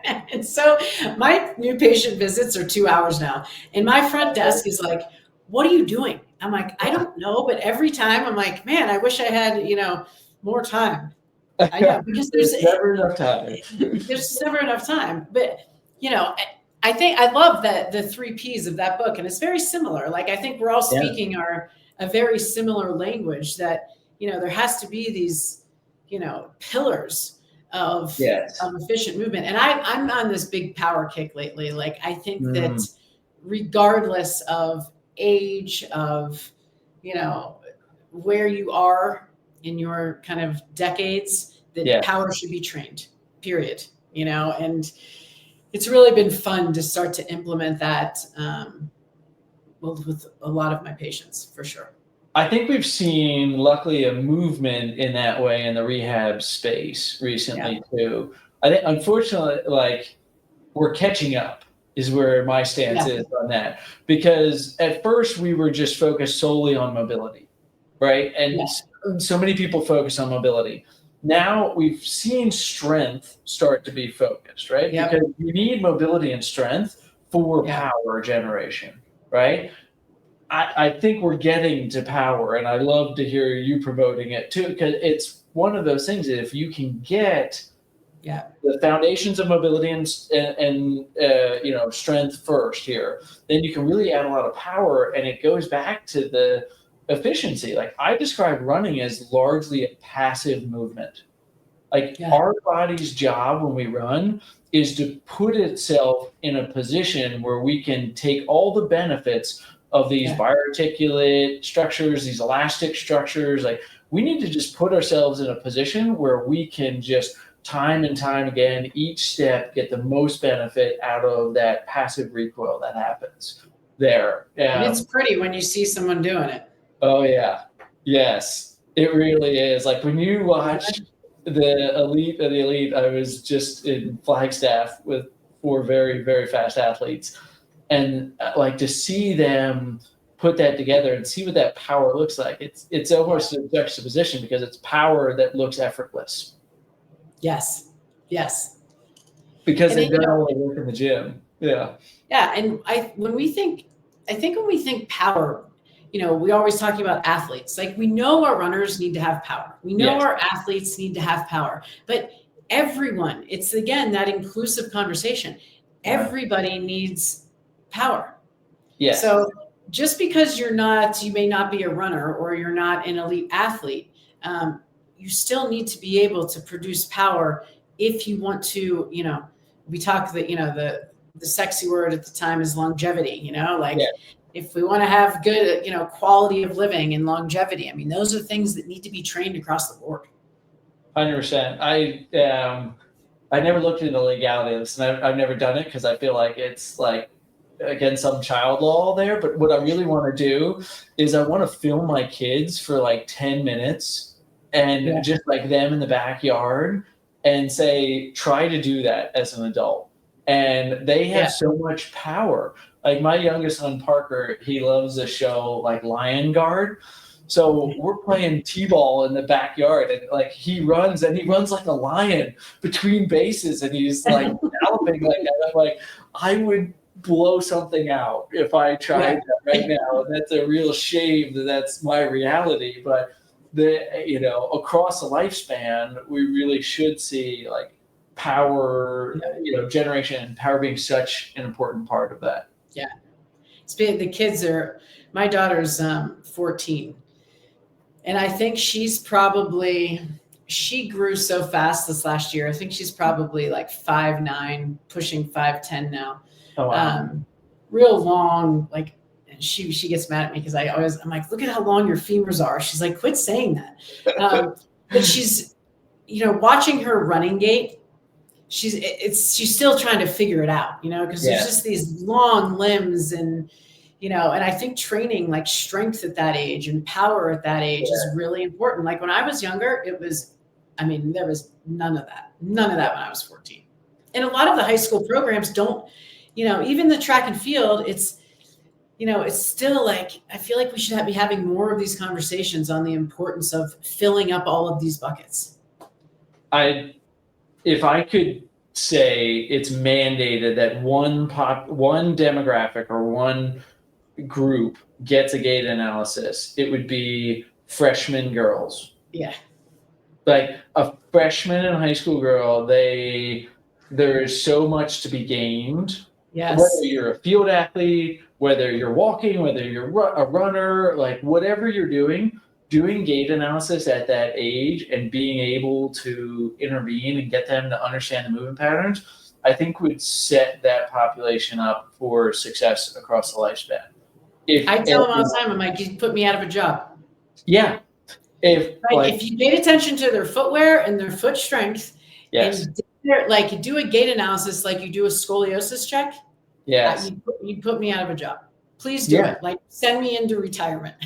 And so my new patient visits are 2 hours now. And my front desk is like, what are you doing? I'm like, I don't know. But every time I'm like, man, I wish I had, more time. I know, because there's never enough time. There's never enough time. But, I think I love the 3 Ps of that book. And it's very similar. Like, I think we're all speaking a very similar language, that, there has to be these, pillars of efficient movement. And I'm on this big power kick lately. Like, I think that regardless of age, of, where you are in your kind of decades, that power should be trained, period. And it's really been fun to start to implement that with a lot of my patients, for sure. I think we've seen, luckily, a movement in that way in the rehab space recently too. I think, unfortunately, like, we're catching up is where my stance is on that, because at first we were just focused solely on mobility, right? And so many people focus on mobility. Now we've seen strength start to be focused, right? Because you need mobility and strength for power generation, right? I think we're getting to power, and I love to hear you promoting it too, because it's one of those things that if you can get the foundations of mobility and strength first here, then you can really add a lot of power, and it goes back to the efficiency. Like I describe running as largely a passive movement. Like our body's job when we run is to put itself in a position where we can take all the benefits of these biarticulate structures, these elastic structures. Like we need to just put ourselves in a position where we can just time and time again, each step, get the most benefit out of that passive recoil that happens there. And it's pretty when you see someone doing it. Oh yeah. Yes, it really is. Like when you watch the elite of the elite, I was just in Flagstaff with 4 very, very fast athletes. And like to see them put that together and see what that power looks like, it's almost a juxtaposition because it's power that looks effortless. Yes. Because they've done all the work in the gym. Yeah. Yeah, and when we think power, we always talk about athletes. Like we know our runners need to have power. We know our athletes need to have power. But everyone, it's again that inclusive conversation. Everybody needs power. Yes. So just because you may not be a runner or you're not an elite athlete, you still need to be able to produce power if you want to, we talk the sexy word at the time is longevity, if we want to have good, quality of living and longevity. I mean, those are things that need to be trained across the board. 100%. I never looked into the legality of this, and I've never done it because I feel like it's like, again, some child law there. But what I really want to do is I want to film my kids for like 10 minutes and just like them in the backyard and say, try to do that as an adult. And they have so much power. Like my youngest son, Parker, he loves a show like Lion Guard. So we're playing t-ball in the backyard, and like he runs like a lion between bases, and he's like galloping like that. I'm like, I would blow something out if I tried that right now. And that's a real shame that that's my reality. But across the lifespan, we really should see like power, generation and power being such an important part of that. Yeah. The kids my daughter's 14. And I think she grew so fast this last year. I think she's probably like 5'9", pushing 5'10" now. Oh, wow. Real long, like she gets mad at me because I'm like, look at how long your femurs are. She's like, quit saying that. But she's, watching her running gait, she's still trying to figure it out, because there's just these long limbs and, and I think training like strength at that age and power at that age is really important. Like when I was younger, there was none of that when I was 14. And a lot of the high school programs don't, even the track and field, it's still like, I feel like we should be having more of these conversations on the importance of filling up all of these buckets. If I could say it's mandated that one demographic or one group gets a gait analysis, it would be freshman girls. Yeah. Like a freshman and high school girl, there is so much to be gained. Yes. Whether you're a field athlete, whether you're walking, whether you're a runner, like whatever you're doing gait analysis at that age and being able to intervene and get them to understand the movement patterns, I think would set that population up for success across the lifespan. I tell them all the time, I'm like, you put me out of a job. Yeah. If you paid attention to their footwear and their foot strength, and like do a gait analysis like you do a scoliosis check, you put me out of a job. Please do it. Like send me into retirement.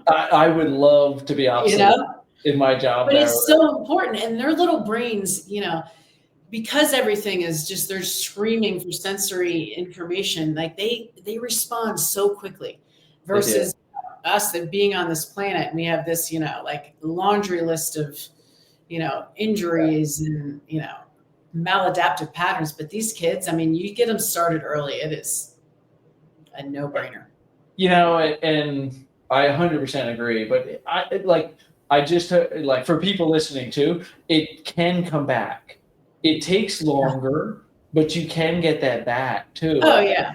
I would love to be obsolete in my job. But it's so important. And their little brains, because everything is just, they're screaming for sensory information. Like they respond so quickly versus us that being on this planet. And we have this, like laundry list of, injuries and, maladaptive patterns. But these kids, I mean, you get them started early. a no-brainer. And I 100% agree, but I just like for people listening too, it can come back. It takes longer, but you can get that back too. Oh, yeah.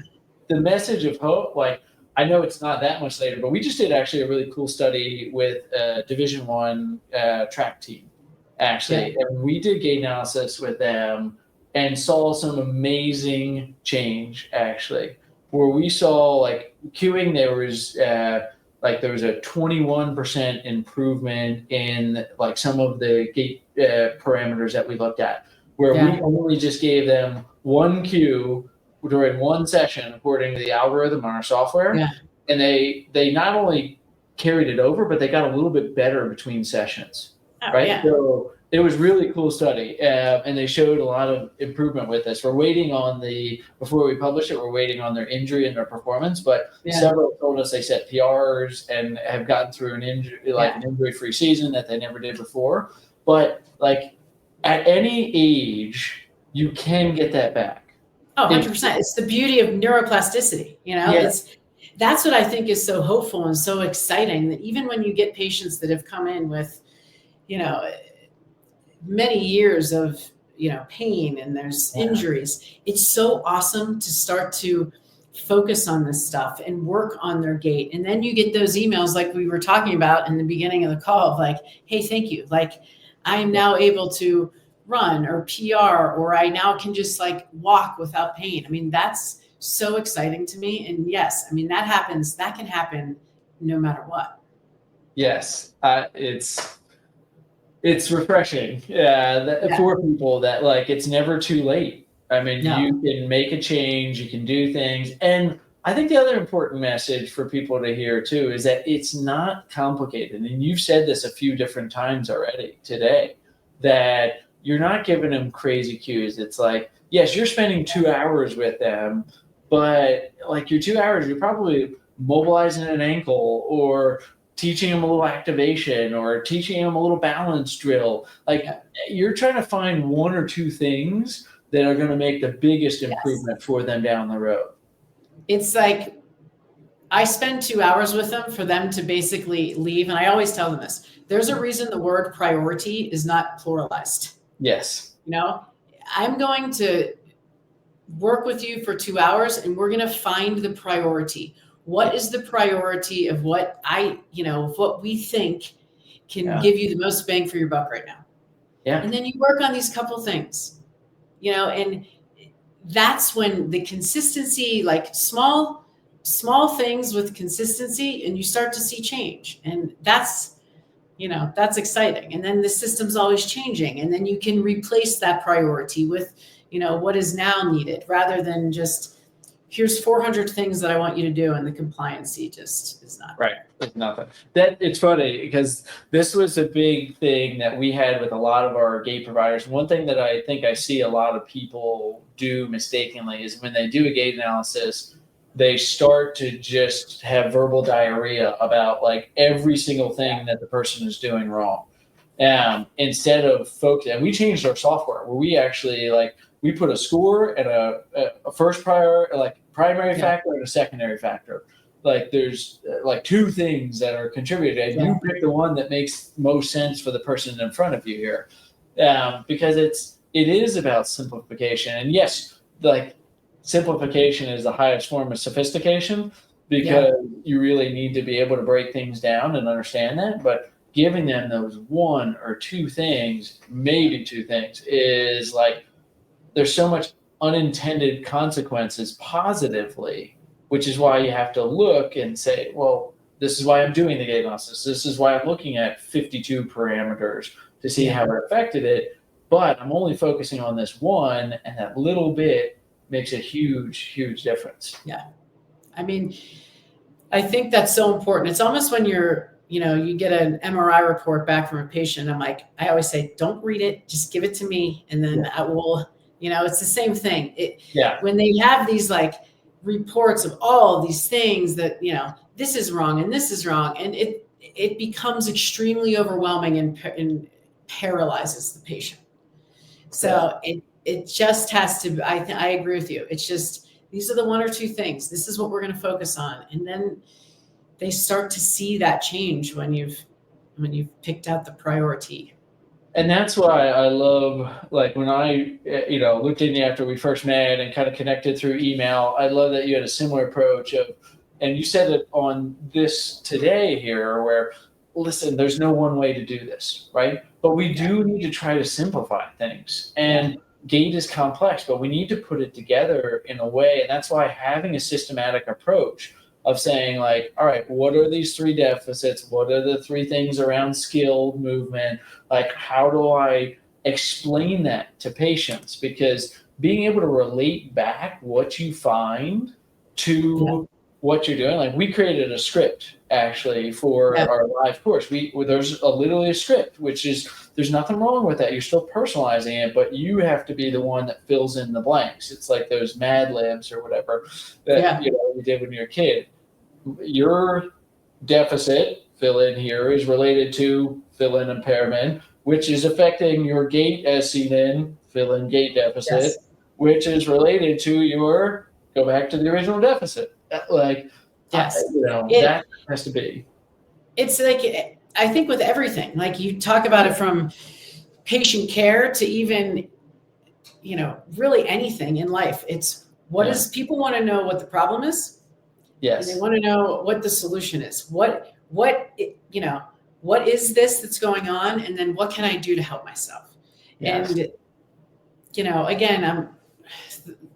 The message of hope, like, I know it's not that much later, but we just did actually a really cool study with a Division I track team, actually. Yeah. And we did gait analysis with them and saw some amazing change, actually, where we saw, like, queuing, there was a 21% improvement in, like, some of the gait parameters that we looked at, where we only just gave them one cue during one session according to the algorithm on our software. Yeah. And they not only carried it over, but they got a little bit better between sessions. Right. Yeah. So it was really cool study. And they showed a lot of improvement with this. We're waiting on before we publish it, we're waiting on their injury and their performance, but several told us they set PRs and have gotten through an injury-free season that they never did before. But like at any age, you can get that back. Oh, 100%. It's the beauty of neuroplasticity. That's what I think is so hopeful and so exciting, that even when you get patients that have come in with, many years of, pain and there's injuries, it's so awesome to start to focus on this stuff and work on their gait. And then you get those emails like we were talking about in the beginning of the call of like, hey, thank you. Like, I am now able to run or PR, or I now can just like walk without pain. I mean, that's so exciting to me. And yes, I mean, that can happen no matter what. Yes. It's refreshing for people that, like, it's never too late. I mean, you can make a change, you can do things. And I think the other important message for people to hear too is that it's not complicated. And you've said this a few different times already today, that you're not giving them crazy cues. It's like, yes, you're spending 2 hours with them, but like your 2 hours, you're probably mobilizing an ankle or teaching them a little activation or teaching them a little balance drill. Like, you're trying to find one or two things that are going to make the biggest improvement for them down the road. It's like, I spend 2 hours with them for them to basically leave. And I always tell them this, there's a reason the word priority is not pluralized. Yes. I'm going to work with you for 2 hours and we're going to find the priority. What is the priority of what what we think can give you the most bang for your buck right now? Yeah. And then you work on these couple things, and that's when the consistency, like small things with consistency, and you start to see change. And that's exciting. And then the system's always changing. And then you can replace that priority with, what is now needed, rather than just, here's 400 things that I want you to do, and the compliancy just is not right. It's nothing. It's funny because this was a big thing that we had with a lot of our gait providers. One thing that I think I see a lot of people do mistakenly is when they do a gait analysis, they start to just have verbal diarrhea about like every single thing that the person is doing wrong. Instead of focusing, and we changed our software where we actually we put a score and a first primary factor and a secondary factor. Like, there's two things that are contributed, and you pick the one that makes most sense for the person in front of you here, because it is about simplification. And yes, simplification is the highest form of sophistication, because you really need to be able to break things down and understand that. But giving them those one or two things, maybe two things, is there's so much unintended consequences positively, which is why you have to look and say, well, this is why I'm doing the gait analysis. This is why I'm looking at 52 parameters to see how it affected it. But I'm only focusing on this one, and that little bit makes a huge, huge difference. Yeah. I mean, I think that's so important. It's almost when you get an MRI report back from a patient. I always say, don't read it, just give it to me. And then I will, it's the same thing. When they have these reports of all these things that, this is wrong and this is wrong, and it becomes extremely overwhelming and paralyzes the patient. So it just has to, I agree with you. It's just, these are the one or two things. This is what we're going to focus on. And then they start to see that change when you've picked out the priority. And that's why I love, like, when I, looked in you after we first met and kind of connected through email, I love that you had a similar approach and you said it on this today here, where, listen, there's no one way to do this, right? But we do need to try to simplify things. And gait is complex, but we need to put it together in a way. And that's why having a systematic approach of saying, like, all right, what are these 3 deficits? What are the 3 things around skill, movement? Like, how do I explain that to patients? Because being able to relate back what you find to what you're doing, like, we created a script actually for our live course. There's literally a script, which is, there's nothing wrong with that. You're still personalizing it, but you have to be the one that fills in the blanks. It's like those Mad Libs or whatever that you did when you were a kid. Your deficit, fill in here, is related to fill in impairment, which is affecting your gait as seen in fill in gait deficit, which is related to your, go back to the original deficit. Like, that has to be. It's like, I think with everything, like, you talk about it from patient care to even, really anything in life. It's what is, people want to know what the problem is. Yes. And they want to know what the solution is. What is this that's going on? And then what can I do to help myself? Yes. And, again,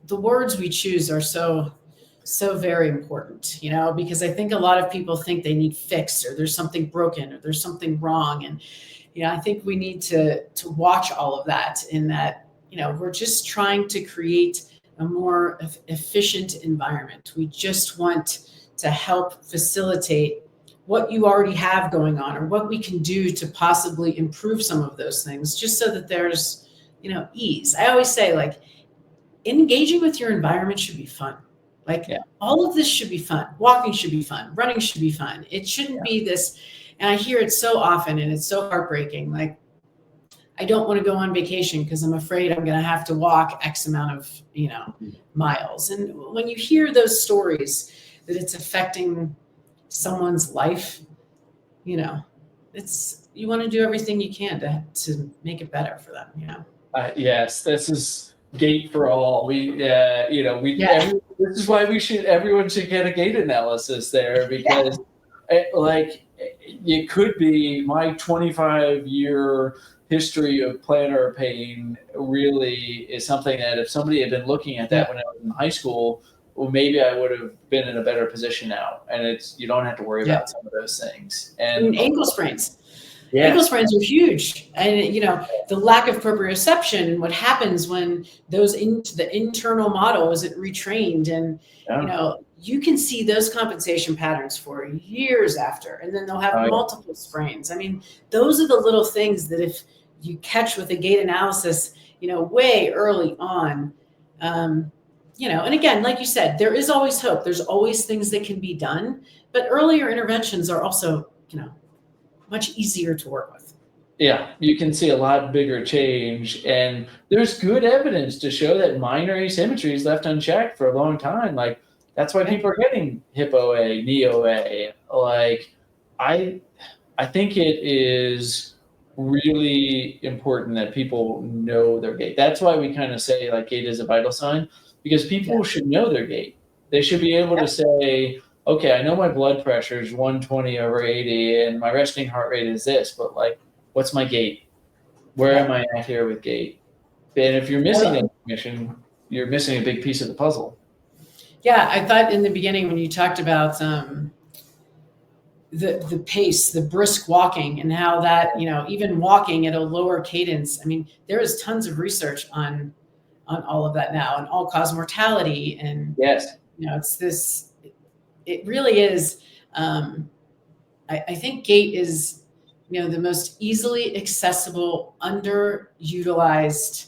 the words we choose are so very important, because I think a lot of people think they need fixed, or there's something broken, or there's something wrong. And, I think we need to watch all of that, in that, we're just trying to create a more efficient environment. We just want to help facilitate what you already have going on, or what we can do to possibly improve some of those things, just so that there's, ease. I always say, like, engaging with your environment should be fun. Like, all of this should be fun. Walking should be fun. Running should be fun. It shouldn't be this, and I hear it so often, and it's so heartbreaking. Like, I don't want to go on vacation because I'm afraid I'm going to have to walk X amount of, miles. And when you hear those stories that it's affecting someone's life, it's, you want to do everything you can to make it better for them, Yes, this is Gait for all. This is why everyone should get a gait analysis there, because it could be my 25-year history of plantar pain really is something that if somebody had been looking at that when I was in high school, well, maybe I would have been in a better position now. And you don't have to worry about some of those things. And ankle sprains. Yeah. Ankle sprains are huge. And, the lack of proprioception, and what happens when the internal model isn't retrained. And, you can see those compensation patterns for years after, and then they'll have multiple sprains. I mean, those are the little things that if you catch with a gait analysis, way early on, and again, like you said, there is always hope. There's always things that can be done, but earlier interventions are also, much easier to work with. Yeah, you can see a lot bigger change, and there's good evidence to show that minor asymmetry is left unchecked for a long time. Like, that's why people are getting hip OA, knee OA. Like, I think it is really important that people know their gait. That's why we kind of say, like, gait is a vital sign, because people should know their gait. They should be able to say, okay, I know my blood pressure is 120/80 and my resting heart rate is this, but, like, what's my gait? Where am I at here with gait? And if you're missing that information, you're missing a big piece of the puzzle. Yeah, I thought in the beginning when you talked about the pace, the brisk walking, and how that, even walking at a lower cadence. I mean, there is tons of research on all of that now, and all-cause mortality. And, it's this, it really is, I think gait is, the most easily accessible, underutilized,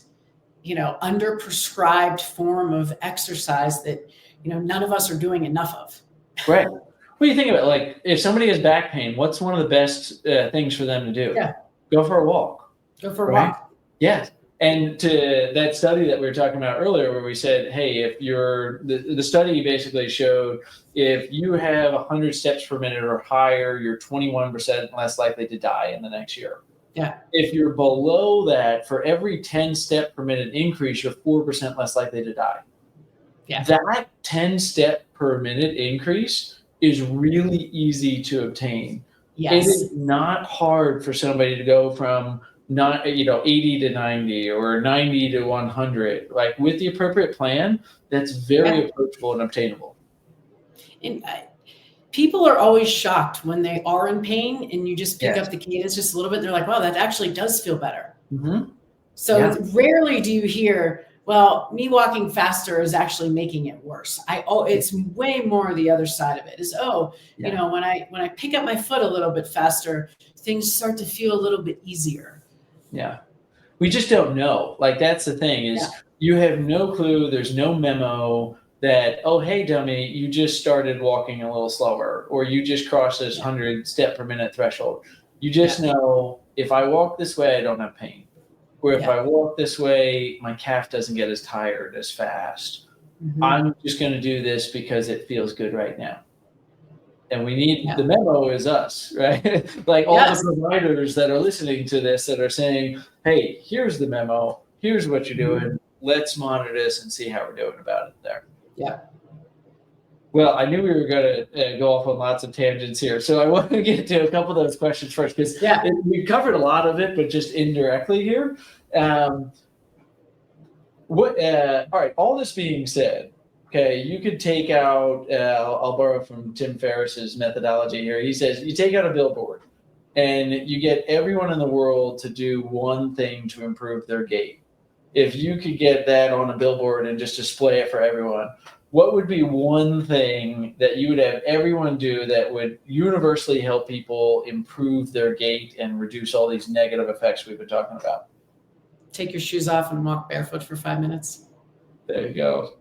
under-prescribed form of exercise that, none of us are doing enough of. Right. What do you think about, like, if somebody has back pain, what's one of the best things for them to do? Yeah. Go for a walk. Go for a walk. Yeah. And to that study that we were talking about earlier, where we said, hey, if the study basically showed if you have 100 steps per minute or higher, you're 21% less likely to die in the next year. Yeah. If you're below that, for every 10 step per minute increase, you're 4% less likely to die. Yeah. That 10 step per minute increase is really easy to obtain. Yes. It is not hard for somebody to go from 80 to 90 or 90 to 100. Like with the appropriate plan, that's very approachable and obtainable. And people are always shocked when they are in pain and you just pick up the cadence just a little bit. They're like, wow, that actually does feel better. Mm-hmm. So rarely do you hear, well, me walking faster is actually making it worse. It's way more the other side of it is, you know, when I pick up my foot a little bit faster, things start to feel a little bit easier. Yeah. We just don't know. Like, that's the thing is you have no clue. There's no memo that, oh, hey, dummy, you just started walking a little slower, or you just crossed this 100 step per minute threshold. You just know, if I walk this way, I don't have pain. Or if I walk this way, my calf doesn't get as tired as fast. Mm-hmm. I'm just going to do this because it feels good right now. And we need the memo is us, right? Like all the providers that are listening to this that are saying, hey, here's the memo. Here's what you're doing. Mm-hmm. Let's monitor this and see how we're doing about it there. Yeah. Well, I knew we were going to go off on lots of tangents here. So I want to get to a couple of those questions first, because we covered a lot of it, but just indirectly here. All right, all this being said, okay, you could take out, I'll borrow from Tim Ferriss's methodology here. He says, you take out a billboard and you get everyone in the world to do one thing to improve their gait. If you could get that on a billboard and just display it for everyone, what would be one thing that you would have everyone do that would universally help people improve their gait and reduce all these negative effects we've been talking about? Take your shoes off and walk barefoot for 5 minutes. There you go.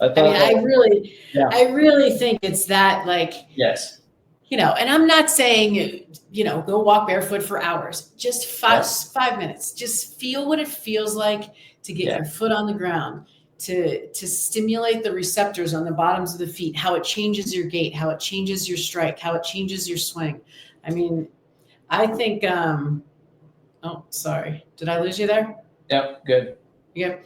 I really think it's that, like, you know, and I'm not saying, you know, go walk barefoot for hours, just 5 minutes, just feel what it feels like to get your foot on the ground, to stimulate the receptors on the bottoms of the feet, how it changes your gait, how it changes your strike, how it changes your swing. I mean, I think, oh, sorry. Did I lose you there? Yep. Good. Yeah.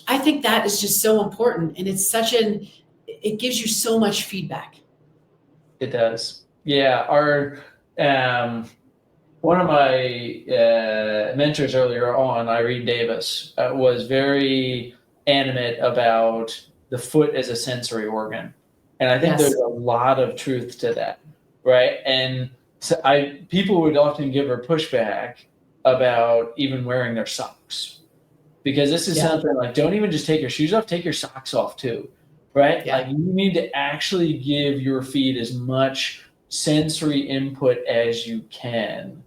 I think that is just so important. And it's it gives you so much feedback. It does. Yeah. One of my mentors earlier on, Irene Davis, was very animate about the foot as a sensory organ. And I think there's a lot of truth to that, right? And so people would often give her pushback about even wearing their socks. Because this is something like, don't even just take your shoes off, take your socks off too, right? Yeah. Like, you need to actually give your feet as much sensory input as you can.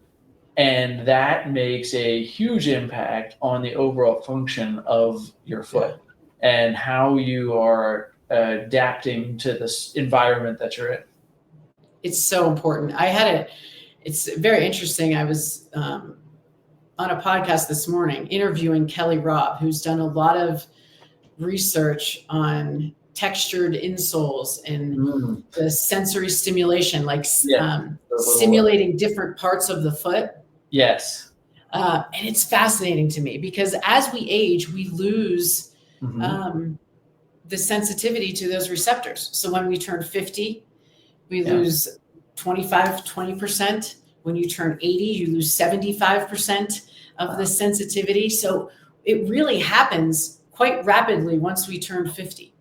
And that makes a huge impact on the overall function of your foot and how you are adapting to this environment that you're in. It's so important. It's very interesting. I was on a podcast this morning interviewing Kelly Robb, who's done a lot of research on textured insoles and the sensory stimulation, like stimulating different parts of the foot. Yes. And it's fascinating to me because as we age, we lose the sensitivity to those receptors. So when we turn 50, we lose 20%. When you turn 80, you lose 75% of the sensitivity. So it really happens quite rapidly once we turn 50.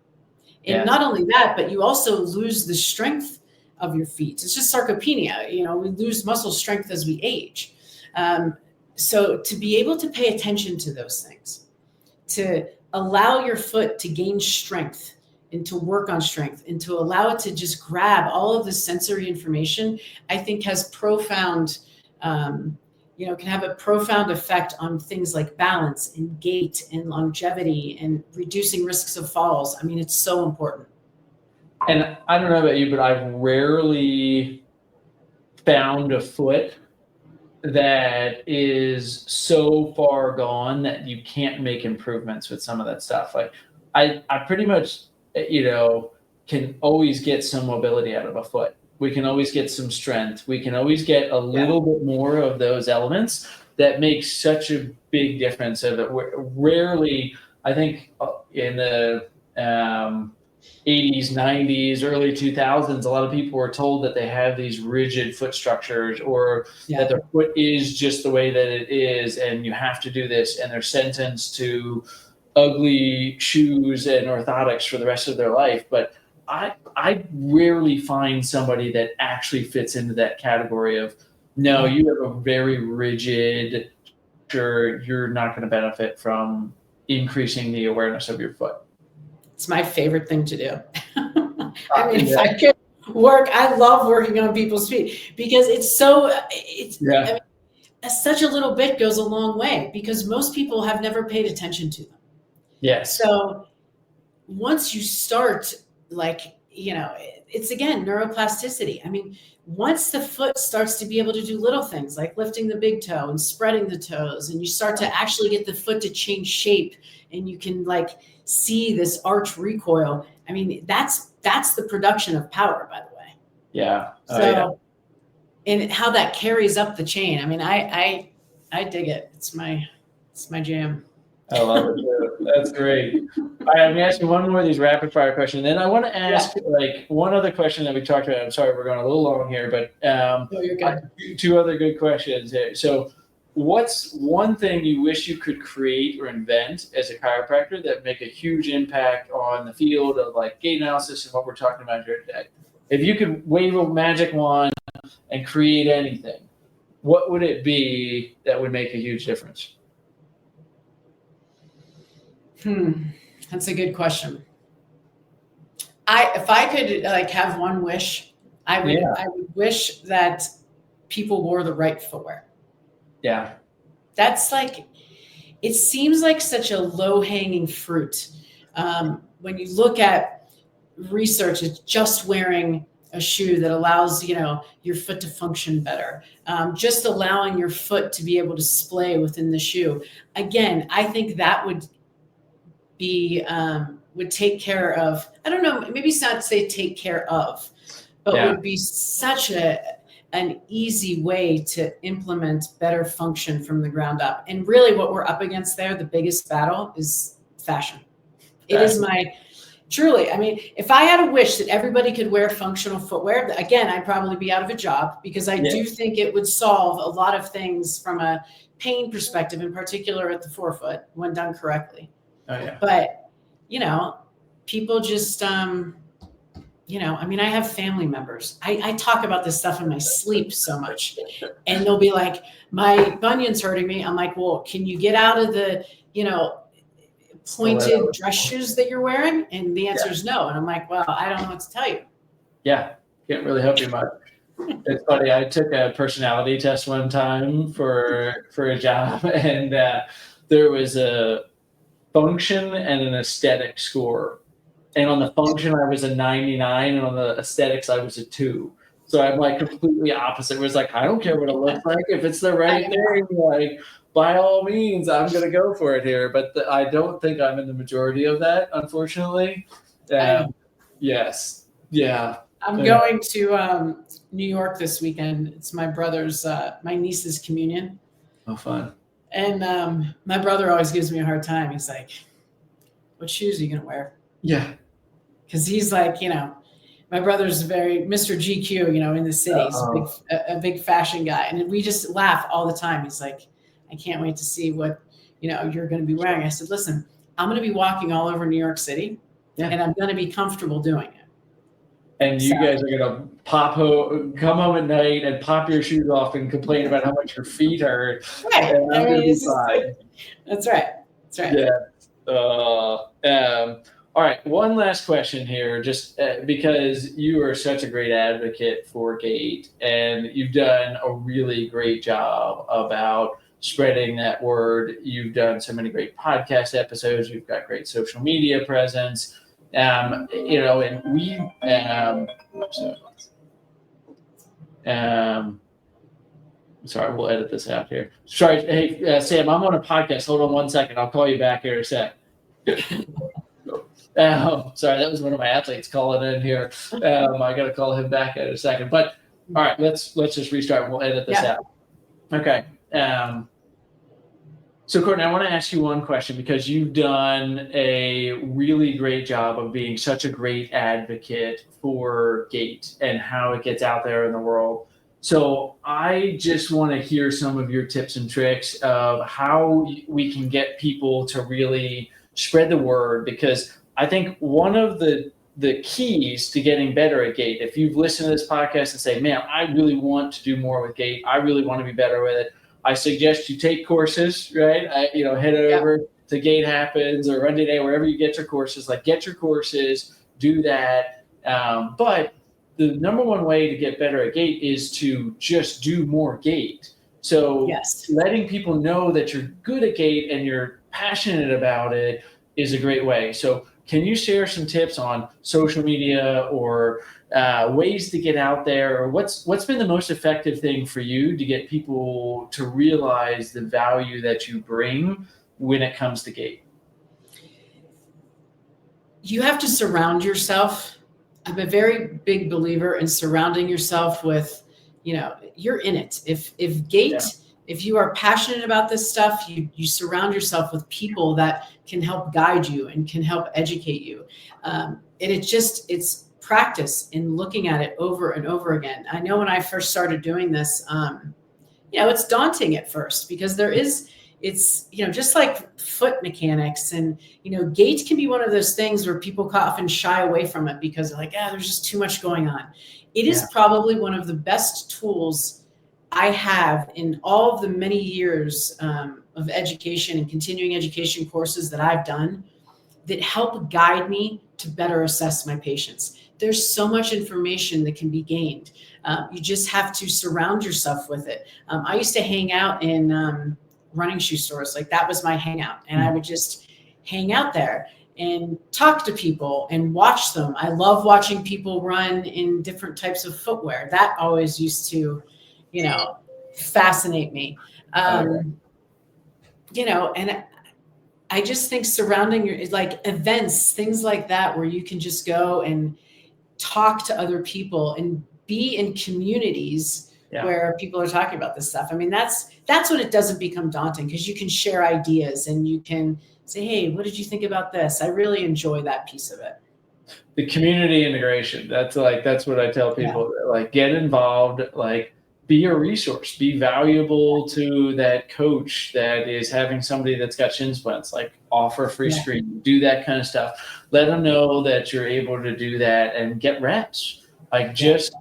And not only that, but you also lose the strength of your feet. It's just sarcopenia. You know, we lose muscle strength as we age. So to be able to pay attention to those things, to allow your foot to gain strength and to work on strength and to allow it to just grab all of the sensory information, I think has profound, can have a profound effect on things like balance and gait and longevity and reducing risks of falls. I mean, it's so important. And I don't know about you, but I've rarely found a foot that is so far gone that you can't make improvements with some of that stuff. Like I pretty much, can always get some mobility out of a foot. We can always get some strength. We can always get a little bit more of those elements that make such a big difference. Of it. Rarely, I think, in the 80s, 90s, early 2000s, a lot of people were told that they have these rigid foot structures, or that their foot is just the way that it is, and you have to do this, and they're sentenced to ugly shoes and orthotics for the rest of their life. But I rarely find somebody that actually fits into that category of, no, you have a very rigid structure, you're not going to benefit from increasing the awareness of your foot. It's my favorite thing to do. I mean, if I could work, I love working on people's feet, because I mean, such a little bit goes a long way, because most people have never paid attention to them. Yes. So once you start, it's again, neuroplasticity. I mean, once the foot starts to be able to do little things like lifting the big toe and spreading the toes, and you start to actually get the foot to change shape, and you can see this arch recoil. I mean, that's the production of power, by the way. Yeah. And how that carries up the chain. I mean, I dig it. It's my jam. I love it too. That's great. All right, I'm going to ask you one more of these rapid fire questions. Then I want to ask one other question that we talked about. I'm sorry, we're going a little long here, but you're good. Two other good questions here. So what's one thing you wish you could create or invent as a chiropractor that make a huge impact on the field of gait analysis and what we're talking about here today? If you could wave a magic wand and create anything, what would it be that would make a huge difference? That's a good question. If I could have one wish, I would wish that people wore the right footwear. Yeah. That's it seems like such a low-hanging fruit. When you look at research, it's just wearing a shoe that allows, your foot to function better. Just allowing your foot to be able to splay within the shoe. Again, I think that would take care of, I don't know, maybe it's not to say take care of, but would be such an easy way to implement better function from the ground up. And really what we're up against there, the biggest battle, is fashion. It is truly, I mean, if I had a wish that everybody could wear functional footwear, again, I'd probably be out of a job, because I do think it would solve a lot of things from a pain perspective, in particular at the forefoot, when done correctly. Oh, yeah. But, people just, I mean, I have family members. I talk about this stuff in my sleep so much, and they'll be like, my bunion's hurting me. I'm like, well, can you get out of the, pointed dress shoes that you're wearing? And the answer is no. And I'm like, well, I don't know what to tell you. Yeah. Can't really help you much. It's funny. I took a personality test one time for a job, and there was a function and an aesthetic score. And on the function, I was a 99, and on the aesthetics, I was a 2. So I'm completely opposite. It was I don't care what it looks like. If it's the right thing, by all means, I'm going to go for it here. But I don't think I'm in the majority of that, unfortunately. Yes. Yeah. I'm going to New York this weekend. It's my brother's, my niece's communion. Oh, fun. And my brother always gives me a hard time. He's like, what shoes are you going to wear? Yeah. Because he's my brother's very Mr. GQ, in the city. He's a big fashion guy. And we just laugh all the time. He's like, I can't wait to see what, you're going to be wearing. I said, listen, I'm going to be walking all over New York City, and I'm going to be comfortable doing it. And you guys are going to come home at night and pop your shoes off and complain about how much your feet hurt. Right. And I'm going to be fine. That's right. That's right. Yeah. All right. One last question here, just because you are such a great advocate for Gait, and you've done a really great job about spreading that word. You've done so many great podcast episodes. You've got great social media presence. And we, Sorry, we'll edit this out here. Sorry, hey, Sam, I'm on a podcast. Hold on 1 second. I'll call you back here in a sec. Sorry, that was one of my athletes calling in here. I got to call him back in a second. But all right, let's just restart. We'll edit this out. Okay. So Courtney, I want to ask you one question, because you've done a really great job of being such a great advocate for Gait and how it gets out there in the world. So I just want to hear some of your tips and tricks of how we can get people to really spread the word, because I think one of the keys to getting better at Gait, if you've listened to this podcast and say, man, I really want to do more with Gait, I really want to be better with it, I suggest you take courses, right? Head over to Gait Happens or RunDNA, wherever you get your courses. Like, get your courses, do that. But the number one way to get better at Gait is to just do more Gait. So letting people know that you're good at Gait and you're passionate about it is a great way. So can you share some tips on social media or ways to get out there, or what's been the most effective thing for you to get people to realize the value that you bring when it comes to Gait? You have to surround yourself. I'm a very big believer in surrounding yourself with, you're in it. If Gait, if you are passionate about this stuff, you surround yourself with people that can help guide you and can help educate you. And it's practice in looking at it over and over again. I know when I first started doing this, it's daunting at first, because it's just like foot mechanics, and Gait can be one of those things where people often shy away from it because they're like, there's just too much going on. It is probably one of the best tools I have in all of the many years of education and continuing education courses that I've done that help guide me to better assess my patients. There's so much information that can be gained. You just have to surround yourself with it. I used to hang out in running shoe stores. Like, that was my hangout. And I would just hang out there and talk to people and watch them. I love watching people run in different types of footwear. That always used to, fascinate me. And I just think surrounding like events, things like that, where you can just go and talk to other people and be in communities where people are talking about this stuff. I mean, that's when it doesn't become daunting, because you can share ideas and you can say, hey, what did you think about this? I really enjoy that piece of it. The community integration. That's what I tell people. Like, get involved, like, be a resource, be valuable to that coach that is having somebody that's got shin splints, like, offer free screen, do that kind of stuff. Let them know that you're able to do that and get reps. Like, just,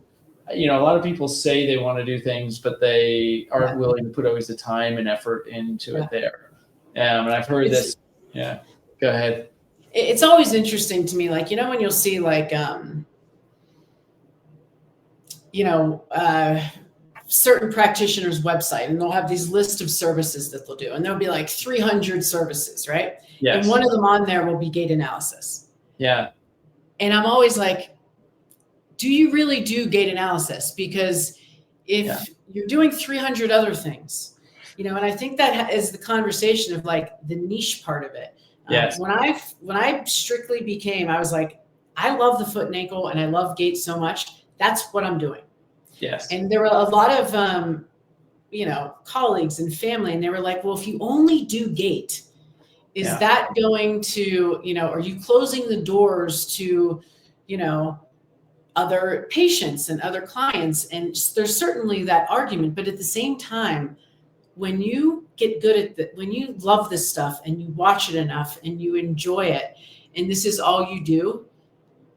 a lot of people say they want to do things, but they aren't willing to put always the time and effort into it there. And I've heard this. Yeah, go ahead. It's always interesting to me, like, when you'll see, like, certain practitioners' website, and they'll have these lists of services that they'll do, and there'll be like 300 services, right? Yes. And one of them on there will be gait analysis. Yeah. And I'm always like, do you really do gait analysis? Because if you're doing 300 other things, and I think that is the conversation of, like, the niche part of it. Yes. When I strictly became, I was like, I love the foot and ankle and I love Gait so much. That's what I'm doing. Yes. And there were a lot of, colleagues and family, and they were like, well, if you only do Gait, is that going to, are you closing the doors to, other patients and other clients? And there's certainly that argument, but at the same time, when you get good at when you love this stuff and you watch it enough and you enjoy it, and this is all you do,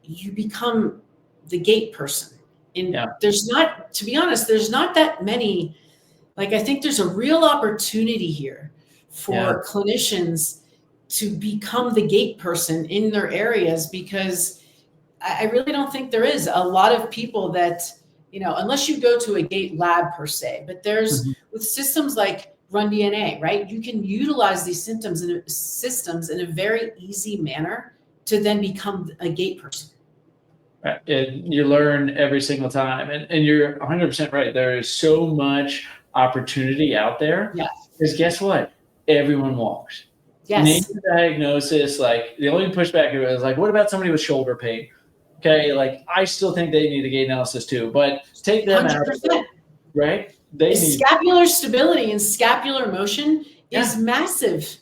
you become the Gait person. And there's not, to be honest, there's not that many, like, I think there's a real opportunity here for clinicians to become the Gait person in their areas, because I really don't think there is a lot of people that, unless you go to a Gait lab per se, but there's with systems like RunDNA, right? You can utilize these systems in a very easy manner to then become a Gait person. And you learn every single time. And you're 100% right. There is so much opportunity out there. Yeah. Because guess what? Everyone walks. Yes. Name the diagnosis. Like the only pushback is like, what about somebody with shoulder pain? Okay, like I still think they need a gait analysis too, but take them 100%. out of it, right? They need scapular stability and scapular motion is massive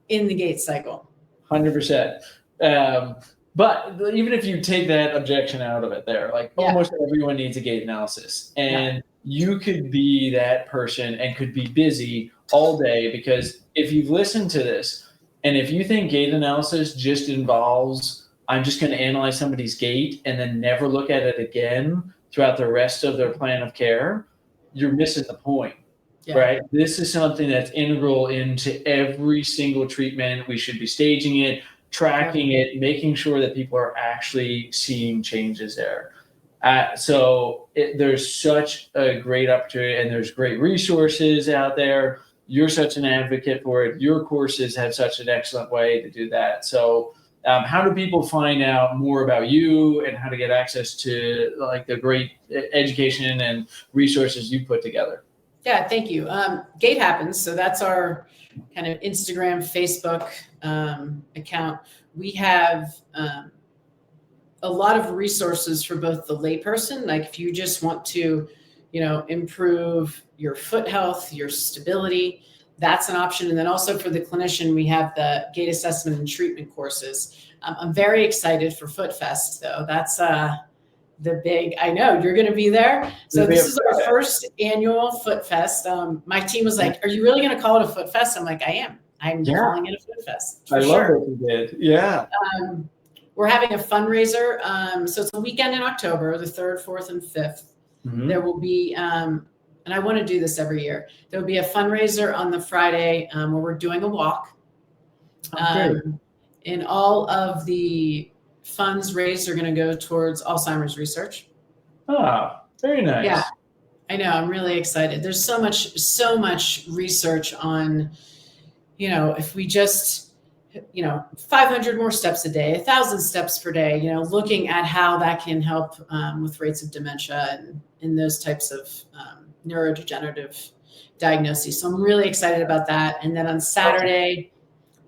in the gait cycle. 100%. But even if you take that objection out of it there, like almost everyone needs a gait analysis. And you could be that person and could be busy all day, because if you've listened to this and if you think gait analysis just involves, I'm just going to analyze somebody's gait and then never look at it again throughout the rest of their plan of care, you're missing the point. Right? This is something that's integral into every single treatment. We should be staging it, tracking it, making sure that people are actually seeing changes there. So there's such a great opportunity, and there's great resources out there. You're such an advocate for it. Your courses have such an excellent way to do that. So how do people find out more about you and how to get access to like the great education and resources you put together? Yeah, thank you. Gait Happens. So that's our kind of Instagram, Facebook account. We have a lot of resources for both the layperson, like if you just want to, improve your foot health, your stability, that's an option. And then also for the clinician, we have the gait assessment and treatment courses. I'm very excited for Foot Fest, though. That's the big, I know you're going to be there. So this is our first annual Foot Fest. My team was like, are you really going to call it a Foot Fest? I'm like, I am. I'm calling it a Foot Fest. I love what you did. Yeah. We're having a fundraiser. So it's a weekend in October, the 3rd, 4th, and 5th. Mm-hmm. There will be, and I want to do this every year, there will be a fundraiser on the Friday where we're doing a walk. And all of the funds raised are going to go towards Alzheimer's research. Ah, very nice. Yeah, I know. I'm really excited. There's so much research on, if we just, 500 more steps a day, 1,000 steps per day, looking at how that can help with rates of dementia and those types of neurodegenerative diagnoses. So I'm really excited about that. And then on Saturday,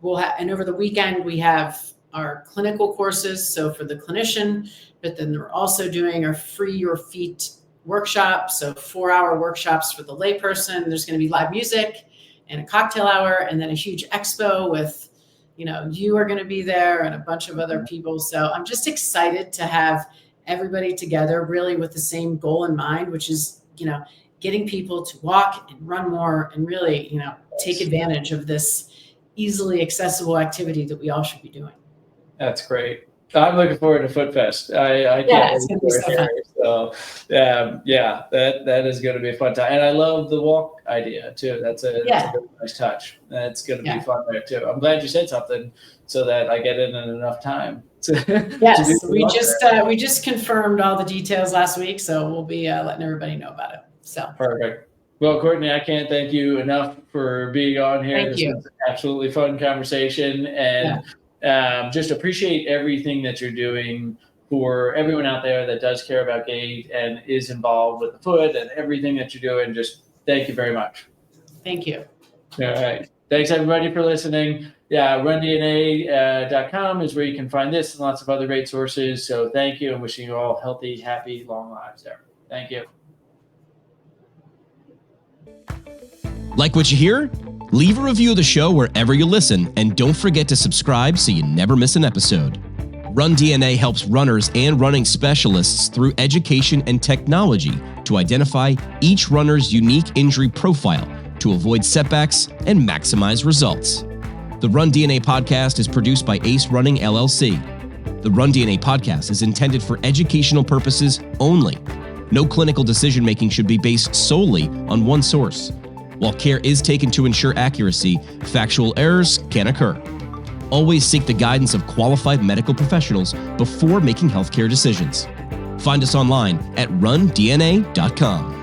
and over the weekend, we have our clinical courses. So for the clinician, but then we're also doing our Free Your Feet workshop. So 4-hour workshops for the layperson. There's going to be live music and a cocktail hour, and then a huge expo with, you are going to be there and a bunch of other people. So I'm just excited to have everybody together really with the same goal in mind, which is, getting people to walk and run more and really, take advantage of this easily accessible activity that we all should be doing. That's great. I'm looking forward to Foot Fest. I can't it's going to be so fun. So that is going to be a fun time. And I love the walk idea too. That's a really nice touch. That's going to be fun there too. I'm glad you said something so that I get in enough time. Yes, we just confirmed all the details last week, so we'll be letting everybody know about it. So perfect. Well, Courtney, I can't thank you enough for being on here. Thank you. Was an absolutely fun conversation, and just appreciate everything that you're doing for everyone out there that does care about gait and is involved with the foot and everything that you're doing. Just thank you very much. Thank you. All right. Thanks, everybody, for listening. Yeah, RunDNA.com is where you can find this and lots of other great sources. So thank you, and wishing you all healthy, happy, long lives there. Thank you. Like what you hear? Leave a review of the show wherever you listen, and don't forget to subscribe so you never miss an episode. RunDNA helps runners and running specialists through education and technology to identify each runner's unique injury profile to avoid setbacks and maximize results. The RunDNA Podcast is produced by Ace Running LLC. The RunDNA Podcast is intended for educational purposes only. No clinical decision-making should be based solely on one source. While care is taken to ensure accuracy, factual errors can occur. Always seek the guidance of qualified medical professionals before making healthcare decisions. Find us online at RunDNA.com.